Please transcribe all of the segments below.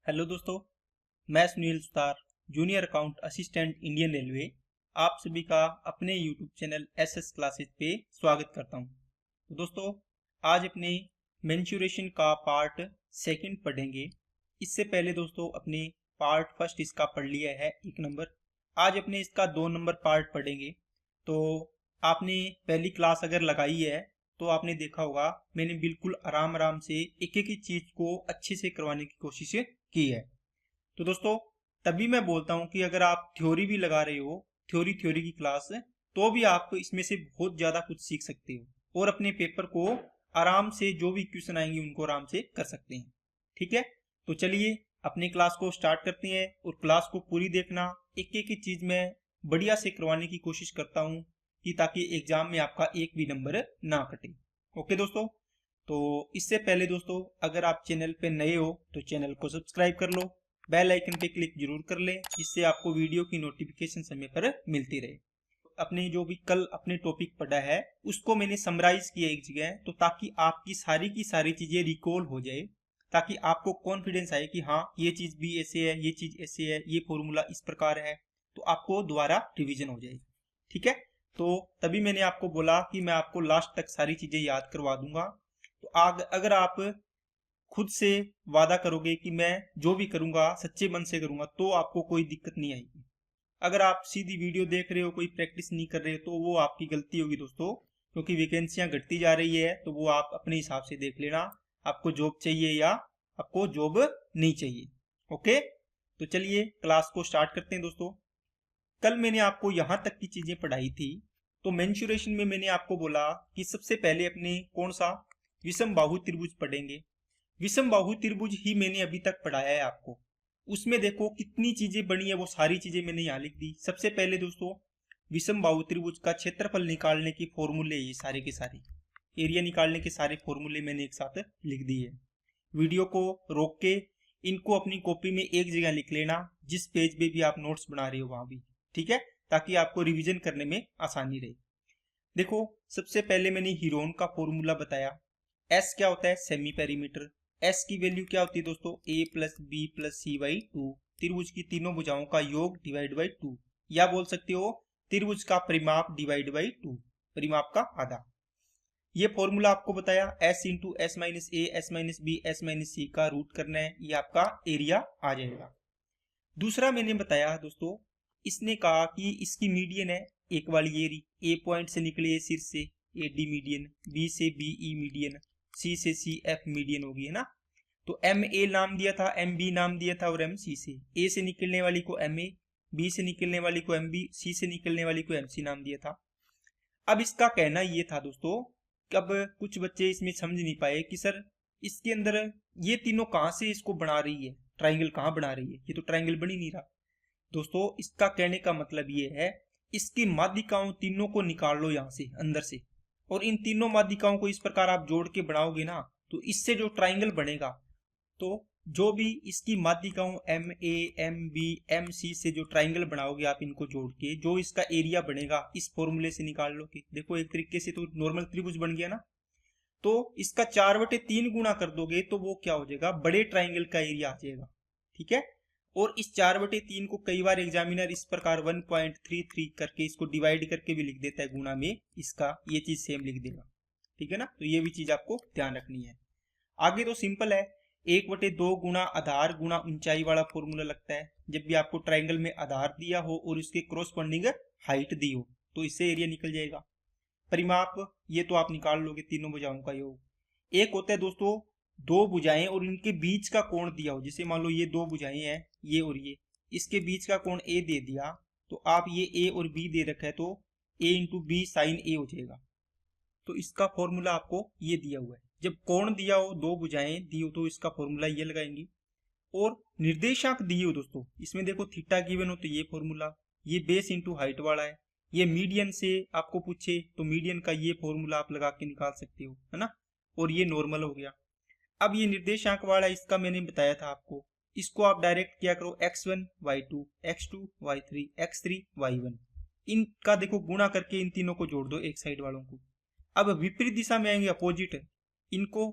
Hello दोस्तों, मैं Sunil Sutar, junior account assistant Indian railway, आप सभी का अपने यूट्यूब चैनल एसएस क्लासेस पे स्वागत करता हूं। तो दोस्तों, आज अपने मेंसुरेशन का पार्ट सेकंड पढ़ेंगे। इससे पहले दोस्तों अपने पार्ट फर्स्ट इसका पढ़ लिया है 1 नंबर। आज अपने इसका 2 नंबर पार्ट पढ़ेंगे। तो आपने पहली क्लास अगर लगाई है तो आपने देखा होगा मैंने बिल्कुल आराम आराम से एक एक चीज को अच्छे से करवाने की कोशिश की है। तो दोस्तों, तभी मैं बोलता हूं कि अगर आप थ्योरी भी लगा रहे हो, थ्योरी की क्लास, तो भी आप इसमें से बहुत ज्यादा कुछ सीख सकते हो और अपने पेपर को आराम से जो भी क्वेश्चन आएंगे उनको आराम से कर सकते हैं। ठीक है, तो चलिए अपनी क्लास को स्टार्ट करते हैं और क्लास को पूरी देखना। एक एक चीज मैं बढ़िया से करवाने की कोशिश करता हूं कि ताकि एग्जाम में आपका एक भी नंबर ना कटे। ओके दोस्तों, तो इससे पहले दोस्तों अगर आप चैनल पे नए हो तो चैनल को सब्सक्राइब कर लो, बेल आइकन पे क्लिक जरूर कर लें जिससे आपको वीडियो की नोटिफिकेशन समय पर मिलती रहे। अपने जो भी कल अपने टॉपिक पढ़ा है उसको मैंने समराइज किया एक जगह, तो ताकि आपकी सारी की सारी चीजें रिकॉल हो जाए, ताकि आपको कॉन्फिडेंस आए कि हाँ ये चीज भी ऐसे है, ये चीज ऐसे है, ये फॉर्मूला इस प्रकार है, तो आपको दोबारा रिविजन हो जाए। ठीक है, तो तभी मैंने आपको बोला कि मैं आपको लास्ट तक सारी चीजें याद करवा दूंगा। तो अगर आप खुद से वादा करोगे कि मैं जो भी करूंगा सच्चे मन से करूंगा तो आपको कोई दिक्कत नहीं आएगी। अगर आप सीधी वीडियो देख रहे हो, कोई प्रैक्टिस नहीं कर रहे हो, तो वो आपकी गलती होगी दोस्तों, क्योंकि वैकेंसियां घटती जा रही है। तो वो आप अपने हिसाब से देख लेना, आपको जॉब चाहिए या आपको जॉब नहीं चाहिए। ओके, तो चलिए क्लास को स्टार्ट करते हैं दोस्तों। कल मैंने आपको यहां तक की चीजें पढ़ाई थी। तो मेंसुरेशन में मैंने आपको बोला कि सबसे पहले अपने कौन सा विषम बाहु त्रिभुज पढ़ेंगे। विषम बाहु त्रिभुज ही मैंने अभी तक पढ़ाया है आपको। उसमें देखो कितनी चीजें बनी है, वो सारी चीजें मैंने यहाँ लिख दी। सबसे पहले दोस्तों विषम बाहु त्रिभुज का क्षेत्रफल निकालने के फॉर्मूले, ये सारे के सारे एरिया निकालने के सारे फॉर्मूले मैंने एक साथ लिख दिए। वीडियो को रोक के इनको अपनी कॉपी में एक जगह लिख लेना, जिस पेज पे भी आप नोट्स बना रहे हो वहां भी। ठीक है, ताकि आपको रिवीजन करने में आसानी रहे। देखो सबसे पहले मैंने हीरोन का फॉर्मूला बताया। एस क्या होता है? Semi perimeter. एस की वैल्यू क्या होती है दोस्तों? A plus B plus C by two. त्रिभुज की तीनों भुजाओं का योग डिवाइड बाई टू, या बोल सकते हो त्रिभुज का परिमाप डिवाइड बाई टू, परिमाप का आधा। ये फॉर्मूला आपको बताया। S into S minus A S minus B S minus C का रूट करना है, ये आपका एरिया आ जाएगा। दूसरा मैंने बताया दोस्तों, इसने कहा कि इसकी मीडियन है एक वाली एरी, ए पॉइंट से निकले शीर्ष से ए डी मीडियन, बी से बी ई मीडियन, सी से सी एफ मीडियन होगी, है ना। तो एम ए नाम दिया था, एम बी नाम दिया था और एम सी से, ए से निकलने वाली को एम ए, बी से निकलने वाली को एम बी, सी से निकलने वाली को एम सी नाम दिया था। अब इसका कहना ये था दोस्तों, अब कुछ बच्चे इसमें समझ नहीं पाए कि सर इसके अंदर ये तीनों कहां से इसको बना रही है, ट्राइंगल कहां बना रही है, ये तो ट्राइंगल बन ही नहीं रहा। दोस्तों इसका कहने का मतलब ये है, इसकी माध्यिकाओं तीनों को निकाल लो यहां से अंदर से, और इन तीनों माध्यिकाओं को इस प्रकार आप जोड़ के बनाओगे ना, तो इससे जो ट्राइंगल बनेगा, तो जो भी इसकी माध्यिकाओं M A M B M C से जो ट्राइंगल बनाओगे आप इनको जोड़ के, जो इसका एरिया बनेगा इस फॉर्मूले से निकाल लो। कि देखो एक तरीके से तो नॉर्मल त्रिभुज बन गया ना। तो इसका 4/3 गुणा कर दोगे तो वो क्या हो जाएगा? बड़े ट्राइंगल का एरिया आ जाएगा। ठीक है, और इस 4/3 को कई बार एग्जामिनर इस प्रकार 1.33 करके इसको डिवाइड करके भी लिख देता है गुणा में, इसका ये चीज सेम लिख देगा। ठीक है ना, तो ये भी चीज आपको ध्यान रखनी है। आगे तो सिंपल है, 1/2 गुणा आधार गुणा ऊंचाई वाला फॉर्मूला लगता है। जब भी आपको ट्राइंगल में आधार दिया हो और उसके क्रॉसपोंडिंग हाइट दी हो तो इससे एरिया निकल जाएगा। परिमाप ये तो आप निकाल लोगे, तीनों भुजाओं का योग। एक होता है दोस्तों दो भुजाएं और इनके बीच का कोण दिया हो, जैसे मान लो ये दो भुजाएं हैं, ये और ये, इसके बीच का कोण ए दे दिया, तो आप ये ए और बी दे रखा है तो ए इंटू बी साइन ए हो जाएगा। तो इसका फॉर्मूला आपको ये दिया हुआ है। जब कोण दिया हो, दो भुजाएं दी हो, तो इसका फॉर्मूला ये लगाएंगे। और निर्देशांक दिए हो दोस्तों, इसमें देखो थीटा गिवन हो तो ये फॉर्मूला, ये बेस इंटू हाइट वाला है। ये मीडियन से आपको पूछे तो मीडियन का ये फॉर्मूला आप लगा के निकाल सकते हो, है ना। और ये नॉर्मल हो गया। अब ये निर्देशांक वाला इसका मैंने बताया था आपको, इसको आप डायरेक्ट क्या करो, x1 y2 x2 y3 x3 y1, इनका देखो गुणा करके इन तीनों को जोड़ दो एक साइड वालों को। अब विपरीत दिशा में आएंगे, अपोजिट, इनको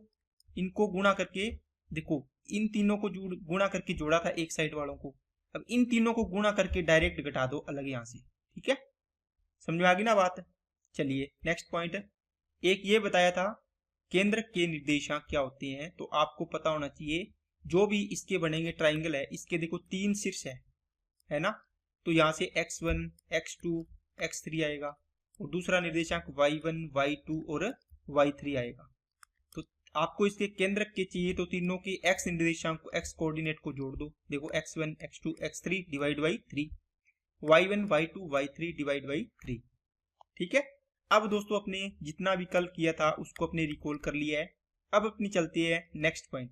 इनको गुणा करके देखो इन तीनों को गुणा करके जोड़ा था एक साइड वालों को, अब इन तीनों को गुणा करके डायरेक्ट घटा दो अलग यहाँ से। ठीक है, समझ में आ गई ना बात। चलिए नेक्स्ट पॉइंट, एक ये बताया था केंद्र के निर्देशांक क्या होते हैं, तो आपको पता होना चाहिए जो भी इसके बनेंगे ट्राइंगल है, इसके देखो 3 शीर्ष है ना, तो यहाँ से x1 x2 x3 आएगा और दूसरा निर्देशांक y1 y2 और y3 आएगा। तो आपको इसके केंद्र के चाहिए तो तीनों के x निर्देशांक को x कोऑर्डिनेट को जोड़ दो, देखो x1 x2 x3 divide by 3, y1 y2 y3 divide by 3। ठीक है, अब दोस्तों अपने जितना भी कल किया था उसको अपने रिकॉल कर लिया है। अब अपनी चलती है नेक्स्ट पॉइंट।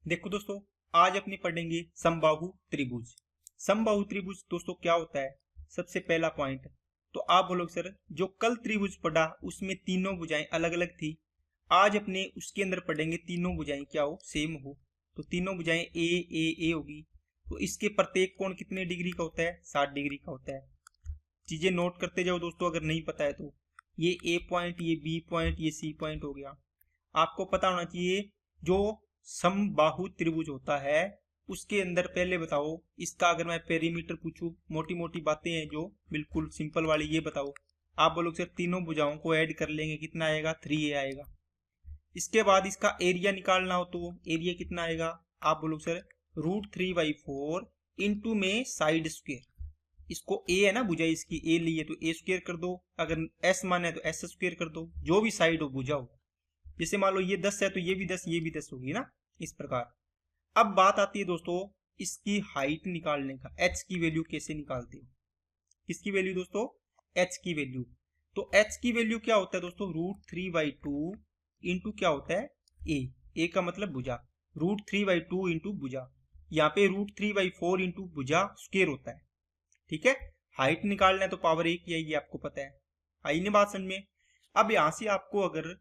देखो दोस्तों आज अपनी पढ़ेंगे समबाहु त्रिभुज। समबाहु त्रिभुज दोस्तों क्या होता है, सबसे पहला पॉइंट तो आप बोलोगे सर जो कल त्रिभुज पढ़ा उसमें तीनों भुजाएं अलग अलग थी, आज अपने उसके अंदर पढ़ेंगे तीनों भुजाएं क्या हो, सेम हो। तो तीनों भुजाएं ए होगी, तो इसके प्रत्येक कोण कितने डिग्री का होता है, 60 डिग्री का होता है। चीजें नोट करते जाओ दोस्तों अगर नहीं पता है तो, ये ए पॉइंट, ये बी पॉइंट, ये सी पॉइंट हो गया। आपको पता होना चाहिए जो समबाहु त्रिभुज होता है उसके अंदर पहले बताओ इसका, अगर मैं पेरीमीटर पूछूं, मोटी मोटी बातें हैं जो बिल्कुल सिंपल वाली, ये बताओ। आप बोलोगे सर तीनों भुजाओं को ऐड कर लेंगे कितना आएगा, 3a आएगा। इसके बाद इसका एरिया निकालना हो तो एरिया कितना आएगा, आप बोलोगे सर √3/4 इंटू में साइड स्क्वेयर, इसको a है ना भुजा इसकी a ली है तो a स्क्वेयर कर दो, अगर s माने तो s स्क्वेयर कर दो, जो भी साइड हो भुजा हो। जैसे मान लो ये 10 है तो ये भी 10, ये भी 10 होगी ना, इस प्रकार। अब बात आती है दोस्तों इसकी हाइट निकालने का, h की वैल्यू कैसे निकालते हो, किसकी वैल्यू दोस्तों, h की वैल्यू। तो h की वैल्यू क्या होता है दोस्तों, √3/2 इंटू क्या होता है a का मतलब भुजा, √3/2 इंटू भुजा, यहाँ पे √3/4 इंटू भुजा स्क्वेयर होता है। ठीक है, हाइट निकालना है तो पावर 1 की आएगी, आपको पता है। आई नहीं बात समझ में। अब यहां से आपको अगर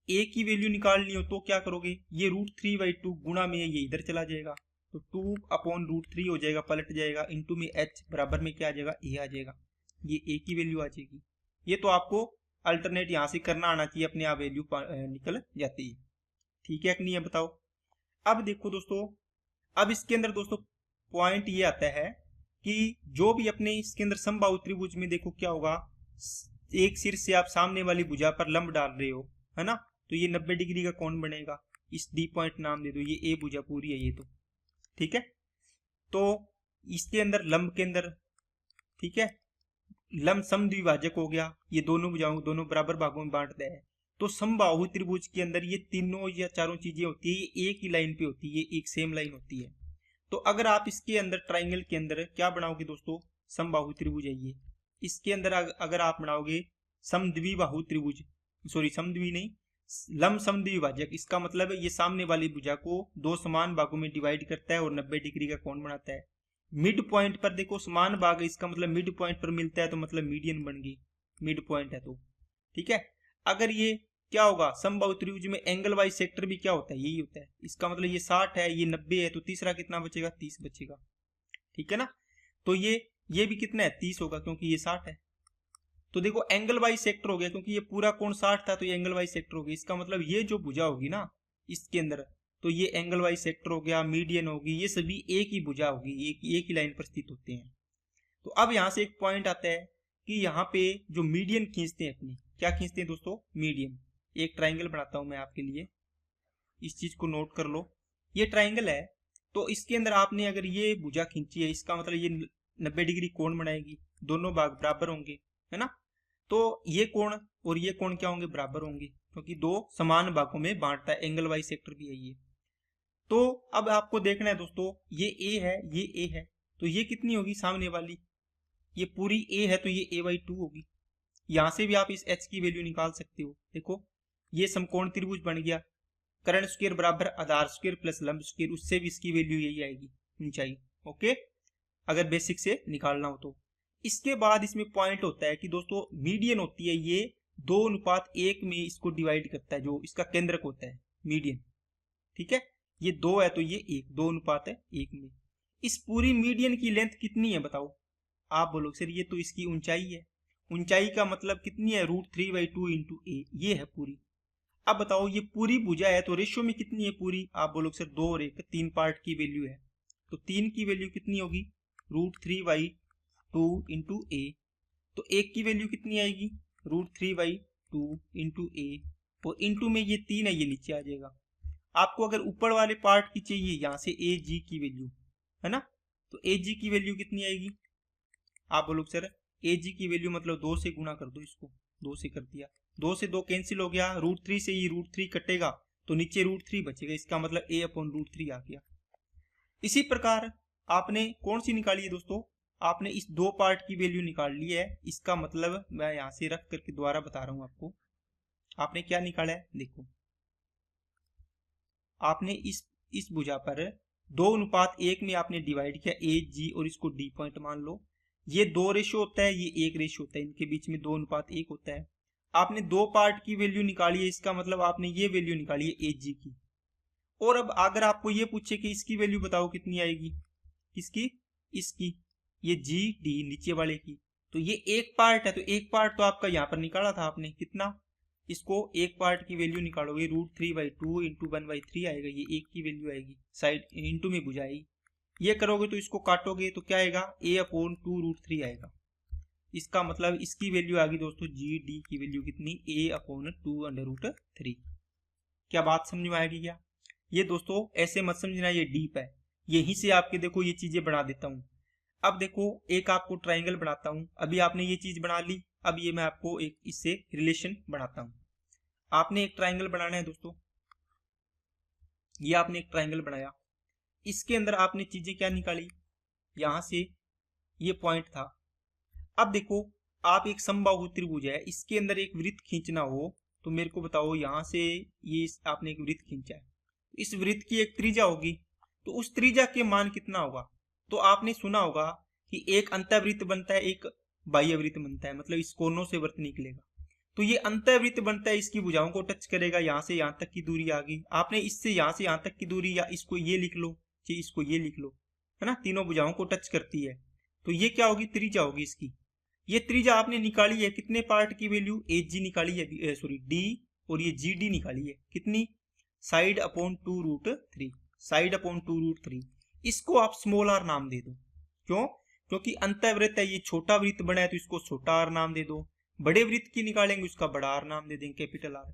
a की वैल्यू निकालनी हो तो क्या करोगे, ये √3/2 गुणा में ये इधर चला जाएगा तो 2/√3 हो जाएगा, पलट जाएगा, इंटू में h बराबर में क्या आ जाएगा, a आ जाएगा, ये a की वैल्यू आ जाएगी। ये तो आपको अल्टरनेट यहां से करना आना चाहिए, अपने आप वैल्यू निकल जाती है। ठीक है कि नहीं है बताओ। अब देखो दोस्तों, अब इसके अंदर दोस्तों पॉइंट ये आता है कि जो भी अपने इसके अंदर समबाहु त्रिभुज में देखो क्या होगा, एक सिर से आप सामने वाली भुजा पर लंब डाल रहे हो है ना, तो ये 90 डिग्री का कोण बनेगा, इस डी पॉइंट नाम दे दो, ये ए भुजा पूरी है ये तो। ठीक है, तो इसके अंदर लंब के अंदर, ठीक है, लंब समद्विभाजक हो गया, ये दोनों भुजाओं दोनों बराबर भागों में बांटता है। तो समबाहु त्रिभुज के अंदर ये तीनों या चारों चीजें होती है, ये एक ही लाइन पे होती है, एक सेम लाइन होती है। तो अगर आप इसके अंदर ट्राइंगल के अंदर क्या बनाओगे दोस्तों, समबाहु त्रिभुज है ये, इसके अंदर अगर आप बनाओगे समद्विबाहु त्रिभुज, सॉरी समद्वि नहीं, लंब समद्विभाजक, इसका मतलब है ये सामने वाली भुजा को दो समान भागों में डिवाइड करता है और 90 डिग्री का कोण बनाता है। मिड पॉइंट पर देखो समान भाग है, इसका मतलब मिड पॉइंट पर मिलता है तो मतलब मीडियन बन गई, मिड पॉइंट है तो। ठीक है, अगर ये क्या होगा, समबाहु त्रिभुज में एंगल वाइज सेक्टर भी क्या होता है, यही होता है। इसका मतलब ये 60 है, ये 90 है, तो तीसरा कितना बचेगा, 30 बचेगा। ठीक है ना, तो ये भी कितना है, 30 होगा क्योंकि ये 60 है। तो देखो एंगल वाइज सेक्टर हो गया, क्योंकि ये पूरा कोण 60 था तो ये एंगल वाइज सेक्टर हो गया। इसका मतलब ये जो भुजा होगी ना इसके अंदर, तो ये एंगल वाइज सेक्टर हो गया, मीडियन होगी, ये सभी एक ही भुजा होगी, एक ही लाइन पर स्थित होते हैं। तो अब यहां से एक पॉइंट आता है कि यहाँ पे जो मीडियन खींचते हैं अपने, क्या खींचते हैं दोस्तों, मीडियन। एक ट्राइंगल बनाता हूं मैं आपके लिए, इस चीज को नोट कर लो। ये ट्राइंगल है तो इसके अंदर आपने अगर ये भुजा खींची है, इसका मतलब ये 90 डिग्री कोण बनाएगी, दोनों भाग बराबर होंगे है ना, तो ये कोण और ये कोण क्या होंगे, बराबर होंगे, क्योंकि दो समान भागों में बांटता है, एंगल वाइज सेक्टर भी है ये। तो अब आपको देखना है दोस्तों, ये ए है, ये ए है, तो ये कितनी होगी सामने वाली, ये पूरी ए है तो ये a/2 होगी। यहां से भी आप इस h की वैल्यू निकाल सकते हो। देखो ये समकोण त्रिभुज बन गया, कर्ण स्क्वायर बराबर आधार स्क्वायर प्लस लंब स्क्वायर, उससे भी इसकी वैल्यू यही आएगी, ऊंचाई। ओके, अगर बेसिक से निकालना हो तो। इसके बाद इसमें पॉइंट होता है कि दोस्तों मीडियन होती है, ये 2:1 में इसको डिवाइड करता है, जो इसका केंद्रक होता है मीडियन। ठीक है, ये 2 है तो ये 1, 2:1 में। इस पूरी मीडियन की लेंथ कितनी है बताओ, आप बोलो सर ये तो इसकी ऊंचाई है, ऊंचाई का मतलब कितनी है, √3/2 इंटू ए, ये है पूरी। अब बताओ ये पूरी भुजा है तो रेशियो में कितनी है पूरी, आप बोलोगे सर 2 और 1 3 पार्ट की वैल्यू है, तो 3 की वैल्यू कितनी होगी √3/2 इंटू ए, तो 1 की वैल्यू कितनी आएगी √3/2 इंटू ए, और इंटू में ये 3 है ये नीचे आ जाएगा। आपको अगर ऊपर वाले पार्ट की चाहिए यहाँ से ए जी की वैल्यू है ना, तो ए जी की वैल्यू कितनी आएगी, आप बोलोगे सर ए जी की वैल्यू मतलब 2 से गुणा कर दो, इसको 2 से कर दिया, 2 से 2 कैंसिल हो गया, √3 से ये √3 कटेगा तो नीचे √3 बचेगा, इसका मतलब a/√3 आ गया। इसी प्रकार आपने कौन सी निकाली है दोस्तों, आपने इस 2 पार्ट की वैल्यू निकाल ली है, इसका मतलब मैं यहां से रख करके दोबारा बता रहा हूं आपको, आपने क्या निकाला है देखो, आपने इस भुजा पर 2:1 में आपने डिवाइड किया ए जी और इसको डी पॉइंट मान लो, ये 2 रेशियो होता है ये 1 रेशियो होता है, इनके बीच में 2:1 होता है। आपने 2 पार्ट की वैल्यू निकाली है, इसका मतलब आपने ये वैल्यू निकाली है ए जी की। और अब अगर आपको ये पूछे कि इसकी वैल्यू बताओ कितनी आएगी, किसकी, इसकी, ये जी डी नीचे वाले की, तो ये एक पार्ट है तो एक पार्ट तो आपका यहाँ पर निकाला था आपने, कितना, इसको एक पार्ट की वैल्यू निकालोगे √3/2 इंटू 1/3 आएगा, ये एक की वैल्यू आएगी, साइड इंटू में बुझाएगी, ये करोगे तो इसको काटोगे तो क्या आएगा a/2 √3 आएगा, इसका मतलब इसकी वैल्यू आ गई दोस्तों जी डी की वैल्यू कितनी a/2 √3। क्या बात समझ में आएगी क्या, ये दोस्तों ऐसे मत समझना ये डीप है, यहीं से आपके देखो ये चीजें बना देता हूं। अब देखो एक आपको ट्राइंगल बनाता हूं, अभी आपने ये चीज बना ली, अब ये मैं आपको एक इससे रिलेशन बनाता हूं। आपने एक ट्राइंगल बनाना है दोस्तों, ये आपने एक ट्राइंगल बनाया, इसके अंदर आपने चीजें क्या निकाली, यहां से ये पॉइंट था। अब देखो आप एक समबाहु त्रिभुज है, इसके अंदर एक वृत्त खींचना हो तो मेरे को बताओ, यहां से ये आपने एक वृत्त खींचा है, इस वृत्त की एक त्रिज्या होगी, तो उस त्रिज्या के मान कितना होगा, तो आपने सुना होगा कि एक अंतःवृत्त बनता है एक बाह्य वृत्त बनता है, मतलब इस कोनों से वृत्त निकलेगा, तो ये अंतःवृत्त बनता है, इसकी भुजाओं को टच करेगा, यहाँ से यहाँ तक की दूरी आ गई, आपने इससे यहाँ से यहाँ तक की दूरी, या इसको ये लिख लो चाहे इसको ये लिख लो, है ना, तीनों भुजाओं को टच करती है, तो ये क्या होगी त्रिज्या होगी इसकी। ये त्रिज्या आपने निकाली है कितने पार्ट की वैल्यू ए जी निकाली है, सॉरी डी, और ये जी डी निकाली है कितनी side/2 √3, side/2 √3, इसको आप स्मॉल आर नाम दे दो, क्यों, क्योंकि अंतःवृत्त है, ये छोटा वृत्त बना है तो इसको छोटा आर नाम दे दो, बड़े वृत्त की निकालेंगे उसका बड़ा आर नाम दे देंगे, कैपिटल आर।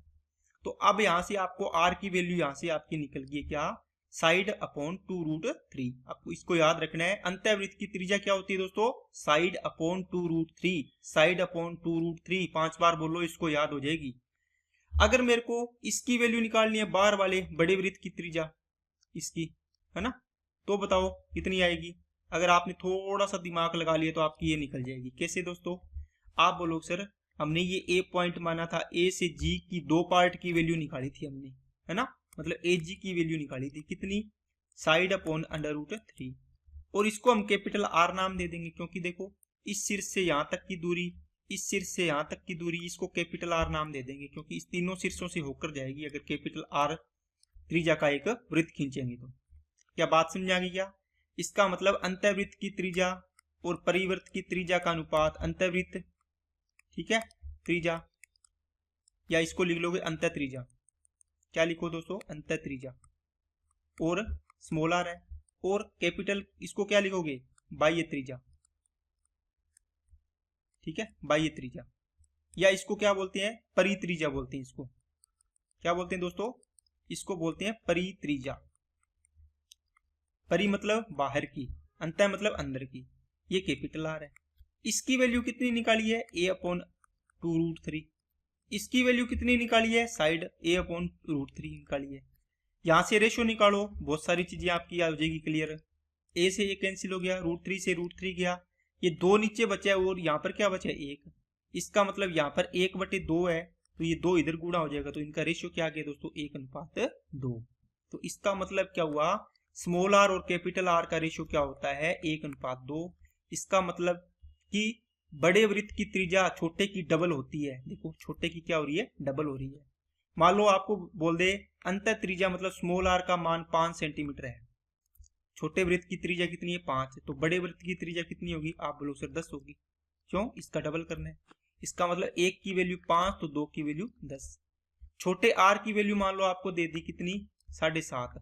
तो अब यहां से आपको आर की वैल्यू यहां से आपकी निकल गई क्या side/2 √3, आपको इसको याद रखना है, अंतःवृत्त की त्रिज्या क्या होती है दोस्तों side/2 √3, side/2 √3, 5 बार बोलो इसको याद हो जाएगी। अगर मेरे को इसकी वैल्यू निकालनी है बाहर वाले बड़े वृत्त की त्रिज्या इसकी, है ना, तो बताओ कितनी आएगी, अगर आपने थोड़ा सा दिमाग लगा लिया तो आपकी ये निकल जाएगी, कैसे दोस्तों, आप बोलो सर हमने ये ए पॉइंट माना था, ए से जी की 2 पार्ट की वैल्यू निकाली थी हमने, है ना, मतलब ए जी की वैल्यू निकाली थी कितनी side/√3, और इसको हम कैपिटल आर नाम दे देंगे, क्योंकि देखो इस शीर्ष से यहाँ तक की दूरी, इस शीर्ष से यहाँ तक की दूरी, इसको कैपिटल आर नाम दे देंगे, क्योंकि इस तीनों शीर्षों से होकर जाएगी अगर कैपिटल आर त्रिज्या का एक वृत्त खींचेंगे तो। क्या बात समझ आ गई क्या, इसका मतलब अंतःवृत्त की त्रिज्या और परिवृत्त की त्रिज्या का अनुपात, अंतःवृत्त ठीक है त्रिज्या, या इसको लिख लोगे अंत त्रिज्या, क्या लिखो दोस्तों अंत त्रिज्या, और स्मॉल आर है, और कैपिटल इसको क्या लिखोगे बाह्य त्रिज्या, ठीक है बाह्य त्रिज्या, या इसको क्या बोलते हैं परित्रिज्या बोलते हैं, इसको क्या बोलते हैं दोस्तों, इसको बोलते हैं परित्रिज्या, परि मतलब बाहर की, अंत मतलब अंदर की, ये कैपिटल आर है। इसकी वैल्यू कितनी निकाली है a/2 √3, इसकी वैल्यू कितनी निकाली है साइड a/√3 निकाली है, यहां से रेशो निकालो, बहुत सारी चीजें आपकी आ जाएगी क्लियर, a से a कैंसिल हो गया, √3 से √3 गया, ये 2 नीचे बचा और यहाँ पर क्या बचा 1, इसका मतलब यहाँ पर 1/2 है, तो ये 2 इधर गुणा हो जाएगा, तो इनका रेशियो क्या आ गया दोस्तों 1:2, तो इसका मतलब क्या हुआ स्मॉल आर और कैपिटल आर का रेशियो क्या होता है 1:2, इसका मतलब कि बड़े वृत्त की त्रिज्या छोटे की डबल होती है, देखो छोटे की क्या हो रही है डबल हो रही है। मान लो आपको बोल दे अंत त्रिज्या मतलब स्मॉल आर का मान 5 सेंटीमीटर है, छोटे वृत्त की त्रिज्या कितनी है 5, तो बड़े वृत्त की त्रिज्या कितनी होगी आप बोलो सर 10 होगी, क्यों इसका डबल करना है, इसका मतलब 1 की वैल्यू 5 तो 2 की वैल्यू 10, छोटे आर की वैल्यू मान लो आपको दे दी कितनी 7.5,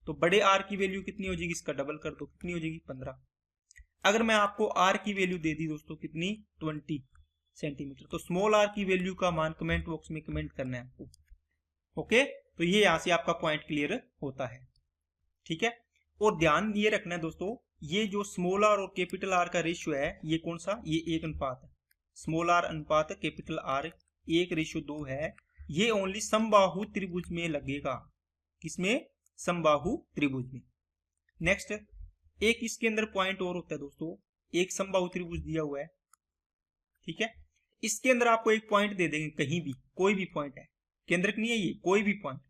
तो बड़े आर की वैल्यू कितनी हो जाएगी, इसका डबल कर दो, कितनी हो जाएगी 15। अगर मैं आपको आर की वैल्यू दे दी दोस्तों कितनी 20 सेंटीमीटर, तो स्मॉल आर की वैल्यू का मान कमेंट बॉक्स में कमेंट करना है आपको। ओके, तो ये यहां से आपका पॉइंट क्लियर होता है। ठीक है, और ध्यान ये रखना है दोस्तों, ये जो स्मॉल आर और कैपिटल आर का रेशियो है ये कौन सा, ये 1 अनुपात है। स्मॉल आर अनुपात कैपिटल आर 1:2 है। ये ओनली समबाहु त्रिभुज में लगेगा। किसमें, समबाहु त्रिभुज में। नेक्स्ट, एक इसके अंदर पॉइंट और होता है दोस्तों, एक समबाहु त्रिभुज दिया हुआ है। ठीक है, इसके अंदर आपको एक पॉइंट दे देंगे, कहीं भी कोई भी पॉइंट है, केंद्रक नहीं है ये, कोई भी पॉइंट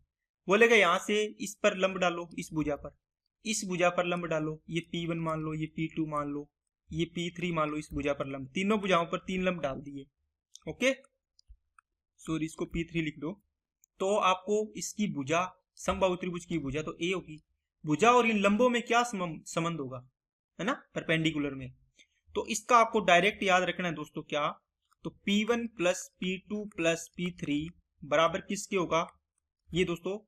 बोलेगा यहां से इस पर लंब डालो, इस भुजा पर, इस भुजा पर लंब डालो, ये P1 मान लो, ये P2 मान लो, ये P3 मान लो, इस भुजा पर लंब, तीनों भुजाओं पर 3 लंब डाल दिए। ओके, सॉरी इसको P3 लिख दो। तो आपको इसकी भुजा, समबाहु त्रिभुज की भुजा तो ए होगी, भुजा और इन लंबों में क्या संबंध होगा, है ना, परपेंडिकुलर में। तो इसका आपको डायरेक्ट याद रखना है दोस्तों, क्या, तो P1 plus P2 plus P3 बराबर किसके होगा, ये दोस्तों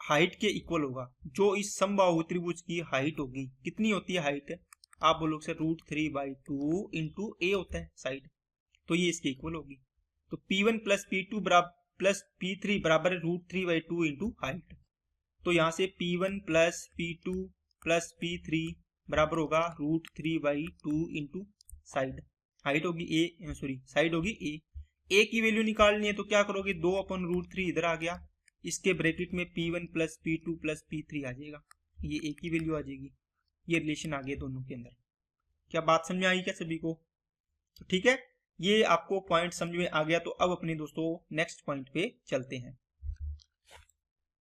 हाइट के इक्वल होगा। जो इस समबाहु त्रिभुज की हाइट होगी, कितनी होती है हाइट, आप बोलोगे सर √3/2 इंटू ए होता है साइड, तो ये इसके इक्वल होगी। तो P1 plus P2 plus P3 बराबर है √3/2 इंटू हाइट। तो यहां से P1 plus P2 plus P3 बराबर होगा √3/2 इंटू साइड, हाइट होगी ए, सॉरी साइड होगी ए की वैल्यू निकालनी है तो क्या करोगे, 2/√3 इधर आ गया, इसके ब्रैकेट में P1 plus P2 plus P3 आ जाएगा, ये ए की वैल्यू आ जाएगी। ये रिलेशन आ गया दोनों के अंदर। क्या बात समझ में आई क्या सभी को, तो ठीक है, ये आपको पॉइंट समझ में आ गया। तो अब अपने दोस्तों नेक्स्ट पॉइंट पे चलते हैं।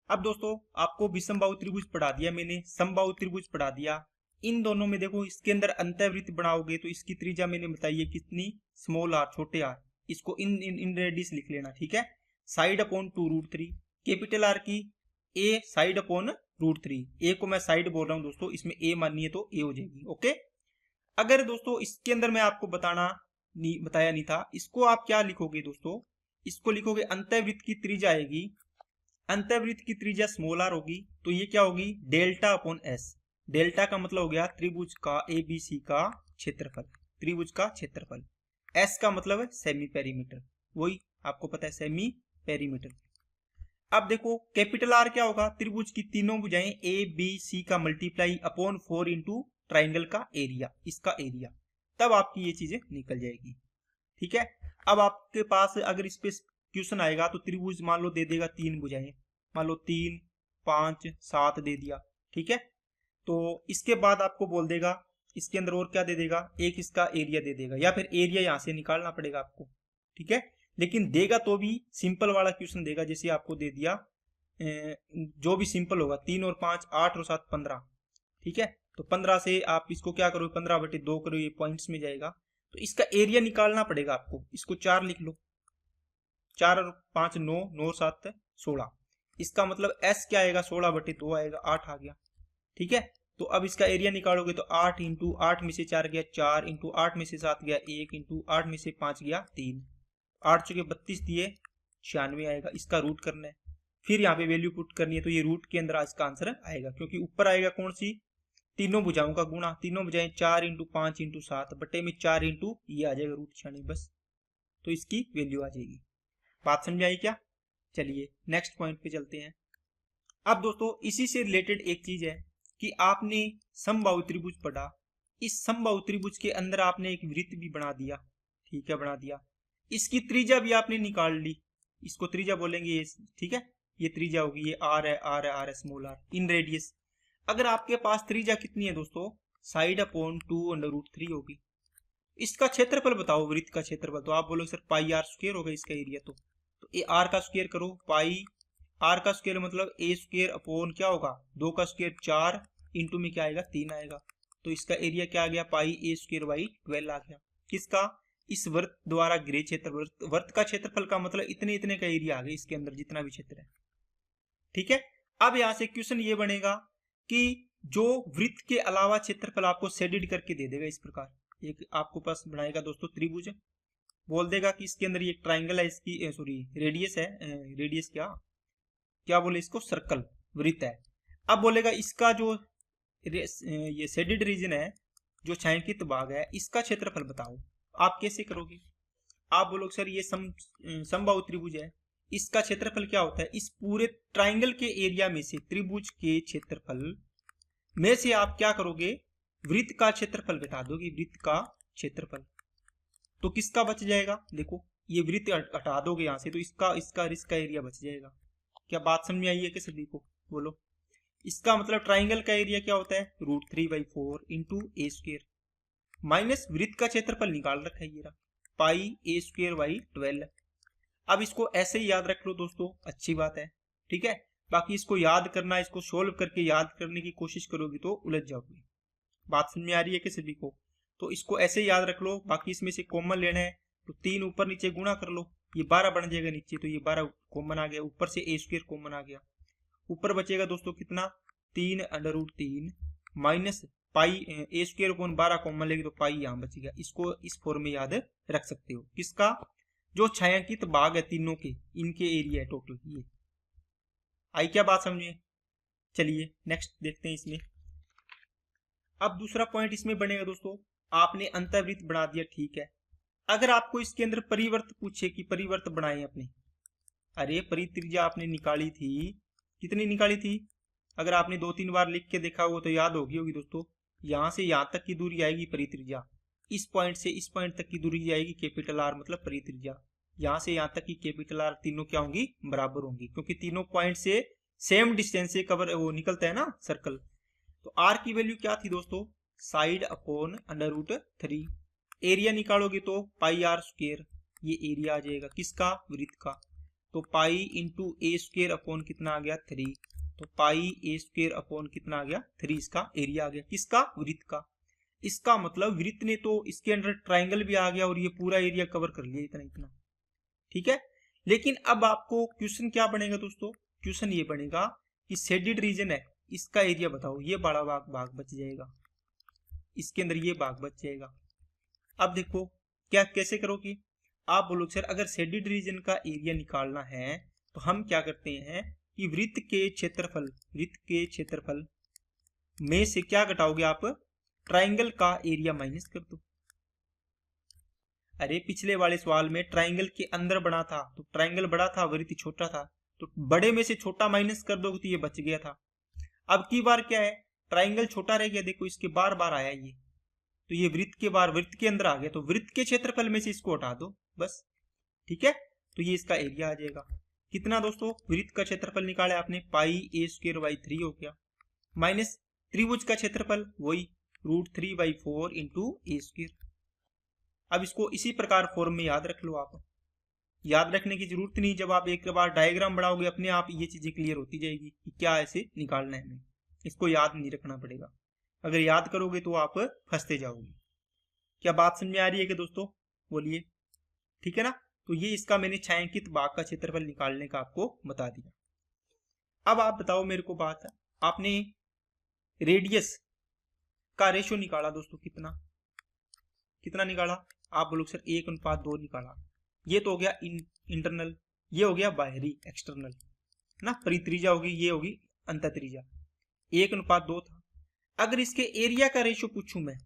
अब दोस्तों आपको विषमबाहु त्रिभुज पढ़ा दिया मैंने, समबाहु त्रिभुज पढ़ा दिया। इन दोनों में देखो, इसके अंदर अंतःवृत्त बनाओगे तो इसकी त्रिज्या मैंने बताई है कितनी, स्मॉल आर, छोटे आर, इसको इन रेडियस लिख लेना। ठीक है, साइड अपॉन 2√3, कैपिटल आर की ए साइड अपॉन √3, ए को मैं साइड बोल रहा हूं दोस्तों, इसमें ए माननी है तो ए हो जाएगी। ओके, अगर दोस्तों इसके अंदर मैं आपको बताया नहीं था, इसको आप क्या लिखोगे दोस्तों, इसको लिखोगे अंतःवृत्त की त्रिज्या आएगी, अंतःवृत्त की त्रिज्या स्मॉल आर होगी, तो ये क्या होगी, डेल्टा अपॉन एस। डेल्टा का मतलब हो गया त्रिभुज का ABC का क्षेत्रफल, त्रिभुज का क्षेत्रफल। एस का मतलब है सेमी पेरीमीटर, वही आपको पता है सेमी पेरीमीटर। अब देखो कैपिटल आर क्या होगा, त्रिभुज की तीनों भुजाएं ABC का मल्टीप्लाई अपॉन 4 इंटू ट्राइंगल का एरिया, इसका एरिया, तब आपकी ये चीजें निकल जाएगी। ठीक है, अब आपके पास अगर इस पे क्वेश्चन आएगा तो त्रिभुज मान लो दे देगा 3 भुजाएं, मान लो 3, 5, 7 दे दिया। ठीक है, तो इसके बाद आपको बोल देगा इसके अंदर और क्या दे देगा, एक इसका एरिया दे देगा, या फिर एरिया यहां से निकालना पड़ेगा आपको। ठीक है, लेकिन देगा तो भी सिंपल वाला क्वेश्चन देगा, जैसे आपको दे दिया जो भी सिंपल होगा, 3 और 5 8 और 7 15। ठीक है, तो 15 से आप इसको क्या करो, 15/2 करो, ये पॉइंट्स में जाएगा, तो इसका एरिया निकालना पड़ेगा आपको। इसको 4 लिख लो, 4 और 5 9, 9 7 16, इसका मतलब S क्या आएगा, 16/2 आएगा, 8 आ गया। ठीक है, तो अब इसका एरिया निकालोगे तो 8 इंटू 8 में से 4 गया 4, इंटू 8 में से 7 गया 1, इंटू 8 में से 5 गया 3, 8 चुके 32 दिए 96 आएगा। इसका रूट करना है, फिर यहाँ पे वैल्यू पुट करनी है, तो ये रूट के अंदर इसका आंसर आएगा, क्योंकि ऊपर आएगा कौन सी, तीनों भुजाओं का गुणा, तीनों भुजाएं 4 इंटू 5 इंटू 7 बटे में 4 इंटू ये आ जाएगा √96 बस, तो इसकी वैल्यू आ जाएगी। बात समझ आई क्या, चलिए नेक्स्ट पॉइंट पे चलते हैं। अब दोस्तों इसी से रिलेटेड एक चीज है कि आपने समबाहु त्रिभुज पढ़ा, इस समबाहु त्रिभुज के अंदर आपने एक वृत्त भी बना दिया। ठीक है, बना दिया, इसकी त्रिज्या भी आपने निकाल ली, इसको त्रिज्या बोलेंगे ये। ठीक है, ये त्रिज्या होगी, ये आर है, आर है, आर है, स्मॉल आर इन रेडियस। अगर आपके पास त्रिज्या कितनी है दोस्तों, साइड अपॉन 2√3 होगी। इसका क्षेत्रफल बताओ, वृत्त का क्षेत्रफल, तो आप बोलोगे सर πr² होगा इसका एरिया, तो ये आर का स्क्वायर करो, पाई आर का स्क्वायर मतलब a² अपॉन क्या होगा 2 का स्क्वायर 4 इंटू में क्या आएगा 3 आएगा, तो इसका एरिया क्या आ गया πa²/12 आ गया। किसका, इस वर्त द्वारा ग्रे क्षेत्र, वर्त का क्षेत्रफल का मतलब इतने इतने का एरिया आ गया इसके अंदर जितना भी क्षेत्र है। ठीक है, अब यहां से क्वेश्चन ये बनेगा कि जो वृत्त के अलावा क्षेत्रफल आपको शेडेड करके दे देगा, इस प्रकार एक आपको पास बनाएगा दोस्तों त्रिभुज, बोल देगा कि इसके अंदर ये ट्राइंगल है, इसकी सॉरी रेडियस है, रेडियस क्या क्या बोले इसको, सर्कल, वृत्त है। अब बोलेगा इसका जो ये शेडेड रीजन है, जो छायांकित भाग है, इसका क्षेत्रफल बताओ। आप कैसे करोगे? आप बोलोगे सर ये समबाहु त्रिभुज है, इसका क्षेत्रफल क्या होता है? इस पूरे ट्राइंगल के एरिया में से त्रिभुज के क्षेत्रफल में से आप क्या करोगे? वृत्त का क्षेत्रफल घटा दोगे, वृत्त का क्षेत्रफल। तो किसका बच जाएगा? देखो ये वृत्त हटा दोगे यहाँ से, तो इसका एरिया बच जाएगा। क्या बात समझ में आई है कि सभी को? बोलो। इसका मतलब ट्राइंगल का एरिया क्या होता है? √3/4 इंटू ए स्क्वेयर माइनस वृत्त का क्षेत्रफल निकाल रखा है ये रहा, πa²/12। अब इसको ऐसे ही याद रख लो दोस्तों, अच्छी बात है, ठीक है। बाकी इसको याद करना, इसको सोल्व करके याद करने की कोशिश करोगे तो उलझ जाओगे। बात समझ में आ रही है कि सभी को? तो इसको ऐसे ही याद रख लो। बाकी इसमें से कॉमन लेना है तो 3 ऊपर नीचे गुणा कर लो, ये 12 बन जाएगा नीचे, तो ये 12 कॉमन आ गया, ऊपर से a² कॉमन आ गया। ऊपर बचेगा दोस्तों कितना? 3√3 माइनस πa²/12 कॉमन लेगी तो पाई यहाँ बचेगा। इसको इस फॉर्म में याद रख सकते हो। किसका? जो छायांकित भाग है तीनों के, इनके एरिया है टोटल। ये आई क्या बात समझिए? चलिए नेक्स्ट देखते हैं इसमें। अब दूसरा पॉइंट इसमें बनेगा दोस्तों, आपने अंतःवृत्त बना दिया, ठीक है। अगर आपको इसके अंदर परिवर्त पूछे कि परिवर्त बनाए अपने, अरे परित्रिज्या आपने निकाली थी, कितनी निकाली थी? अगर आपने 2-3 बार लिख के देखा हो तो याद होगी दोस्तों। यहां से यहां तक की दूरी आएगी परित्रिज्या, इस पॉइंट से इस पॉइंट तक की दूरी आएगी कैपिटल आर, मतलब परित्रिज्या। यहां से यहां तक की कैपिटल आर, तीनों क्या होंगी? बराबर होंगी, क्योंकि तीनों पॉइंट से सेम डिस्टेंस से कवर वो निकलता है ना सर्कल। तो आर की वैल्यू क्या थी दोस्तों? Side upon √3। एरिया निकालोगे तो πr², ये एरिया आ जाएगा किसका? वृत्त का। तो पाई इंटू a² अपॉन कितना आ गया? 3। तो πa² अपॉन कितना आ गया? 3। इसका एरिया आ गया, किसका? वृत्त का। इसका मतलब वृत्त ने तो इसके अंदर ट्राइंगल भी आ गया और ये पूरा एरिया कवर कर लिया, इतना इतना, ठीक है। लेकिन अब आपको क्वेश्चन क्या बनेगा दोस्तों? क्वेश्चन ये बनेगा कि शेडेड रीजन है, इसका एरिया बताओ। ये बड़ा भाग बच जाएगा, इसके अंदर ये भाग बच जाएगा। अब देखो क्या कैसे करोगे? आप बोलो सर अगर शेडेड रीजन का एरिया निकालना है तो हम क्या करते हैं कि वृत्त के क्षेत्रफल में से क्या घटाओगे आप? ट्राइंगल का एरिया माइनस कर दो। अरे पिछले वाले सवाल में ट्राइंगल के अंदर बना था, तो ट्राइंगल बड़ा था, वृत्त छोटा था, तो बड़े में से छोटा माइनस कर दोगे तो ये बच गया था। अब की बार क्या है? ट्राइंगल छोटा रह गया, देखो इसके बार बार आया ये, तो ये वृत्त के अंदर आ गया, तो वृत्त के क्षेत्रफल में से इसको हटा दो बस, ठीक है। तो ये इसका एरिया आ जाएगा कितना दोस्तों? वृत्त का क्षेत्रफल निकाला आपने, πa²/3 हो गया, माइनस त्रिभुज का क्षेत्रफल वही √3/4 इंटू a²। अब इसको इसी प्रकार फॉर्म में याद रख लो आप। याद रखने की जरूरत नहीं, जब आप एक बार डायग्राम बनाओगे अपने आप ये चीजें क्लियर होती जाएगी कि क्या ऐसे निकालना है हमें। इसको याद नहीं रखना पड़ेगा, अगर याद करोगे तो आप फंसते जाओगे। क्या बात समझ में आ रही है कि दोस्तों? बोलिए, ठीक है ना। तो ये इसका मैंने छायांकित भाग का क्षेत्रफल निकालने का आपको बता दिया। अब आप बताओ मेरे को बात, आपने रेडियस का रेशियो निकाला दोस्तों, कितना निकाला? आप बोलो सर 1:2 निकाला। ये तो हो गया इंटरनल, ये हो गया बाहरी एक्सटर्नल ना, परित्रिज्या होगी, ये होगी अंतःत्रिज्या। 1:2 था। अगर इसके एरिया का रेशियो पूछूं मैं,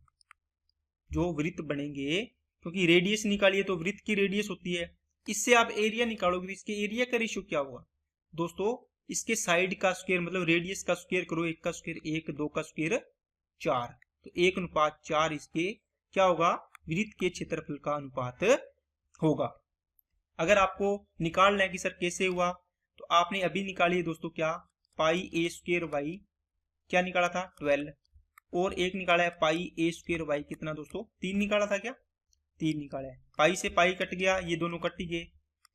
जो वृत्त बनेंगे, क्योंकि रेडियस निकालिए तो वृत्त की रेडियस होती है, इससे आप एरिया निकालोगे तो इसके एरिया का रेशियो क्या होगा दोस्तों? इसके साइड का स्क्वायर, मतलब रेडियस का स्क्वायर करो, 1 का स्क्वायर 1, 2 का स्क्वायर 4, तो 1:4 इसके क्या होगा? वृत्त के क्षेत्रफल का अनुपात होगा। अगर आपको निकालना है कि सर कैसे हुआ, तो आपने अभी निकाली दोस्तों क्या? πa²/, क्या निकाला था? 12, और एक निकाला है πa²/, कितना दोस्तों? 3 निकाला था क्या? 3 निकाला है। पाई से पाई कट गया, ये दोनों कट गए,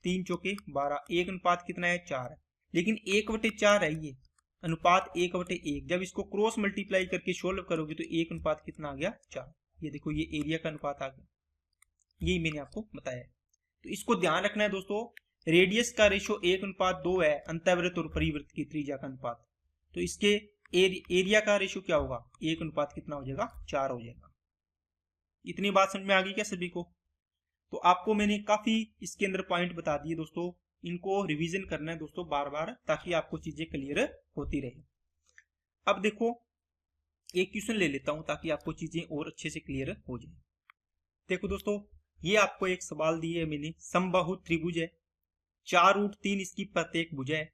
3 चौके 12, एक अनुपात कितना है? 4। लेकिन 1/4 है ये, अनुपात 1/1। जब इसको क्रॉस मल्टीप्लाई करके सोल्व करोगे तो एक अनुपात कितना आ गया? 4। ये देखो ये एरिया का अनुपात आ गया, यही मैंने आपको बताया। तो इसको ध्यान रखना है दोस्तों, रेडियस का रेशियो 1:2 है, अंतःवृत्त और परिवृत्त की त्रिज्या का अनुपात। तो इसके एरिया का रेशियो क्या होगा? 1 अनुपात कितना हो जाएगा? 4 हो जाएगा। इतनी बात समझ में आ गई क्या सभी को? तो आपको मैंने काफी इसके अंदर पॉइंट बता दिए दोस्तों, इनको रिवीजन करना है दोस्तों बार बार, ताकि आपको चीजें क्लियर होती रहे। अब देखो एक क्वेश्चन ले लेता हूं ताकि आपको चीजें और अच्छे से क्लियर हो जाए। देखो दोस्तों, ये आपको एक सवाल दिए है मैंने, समबाहु त्रिभुज है, 4√3 इसकी प्रत्येक भुजा है,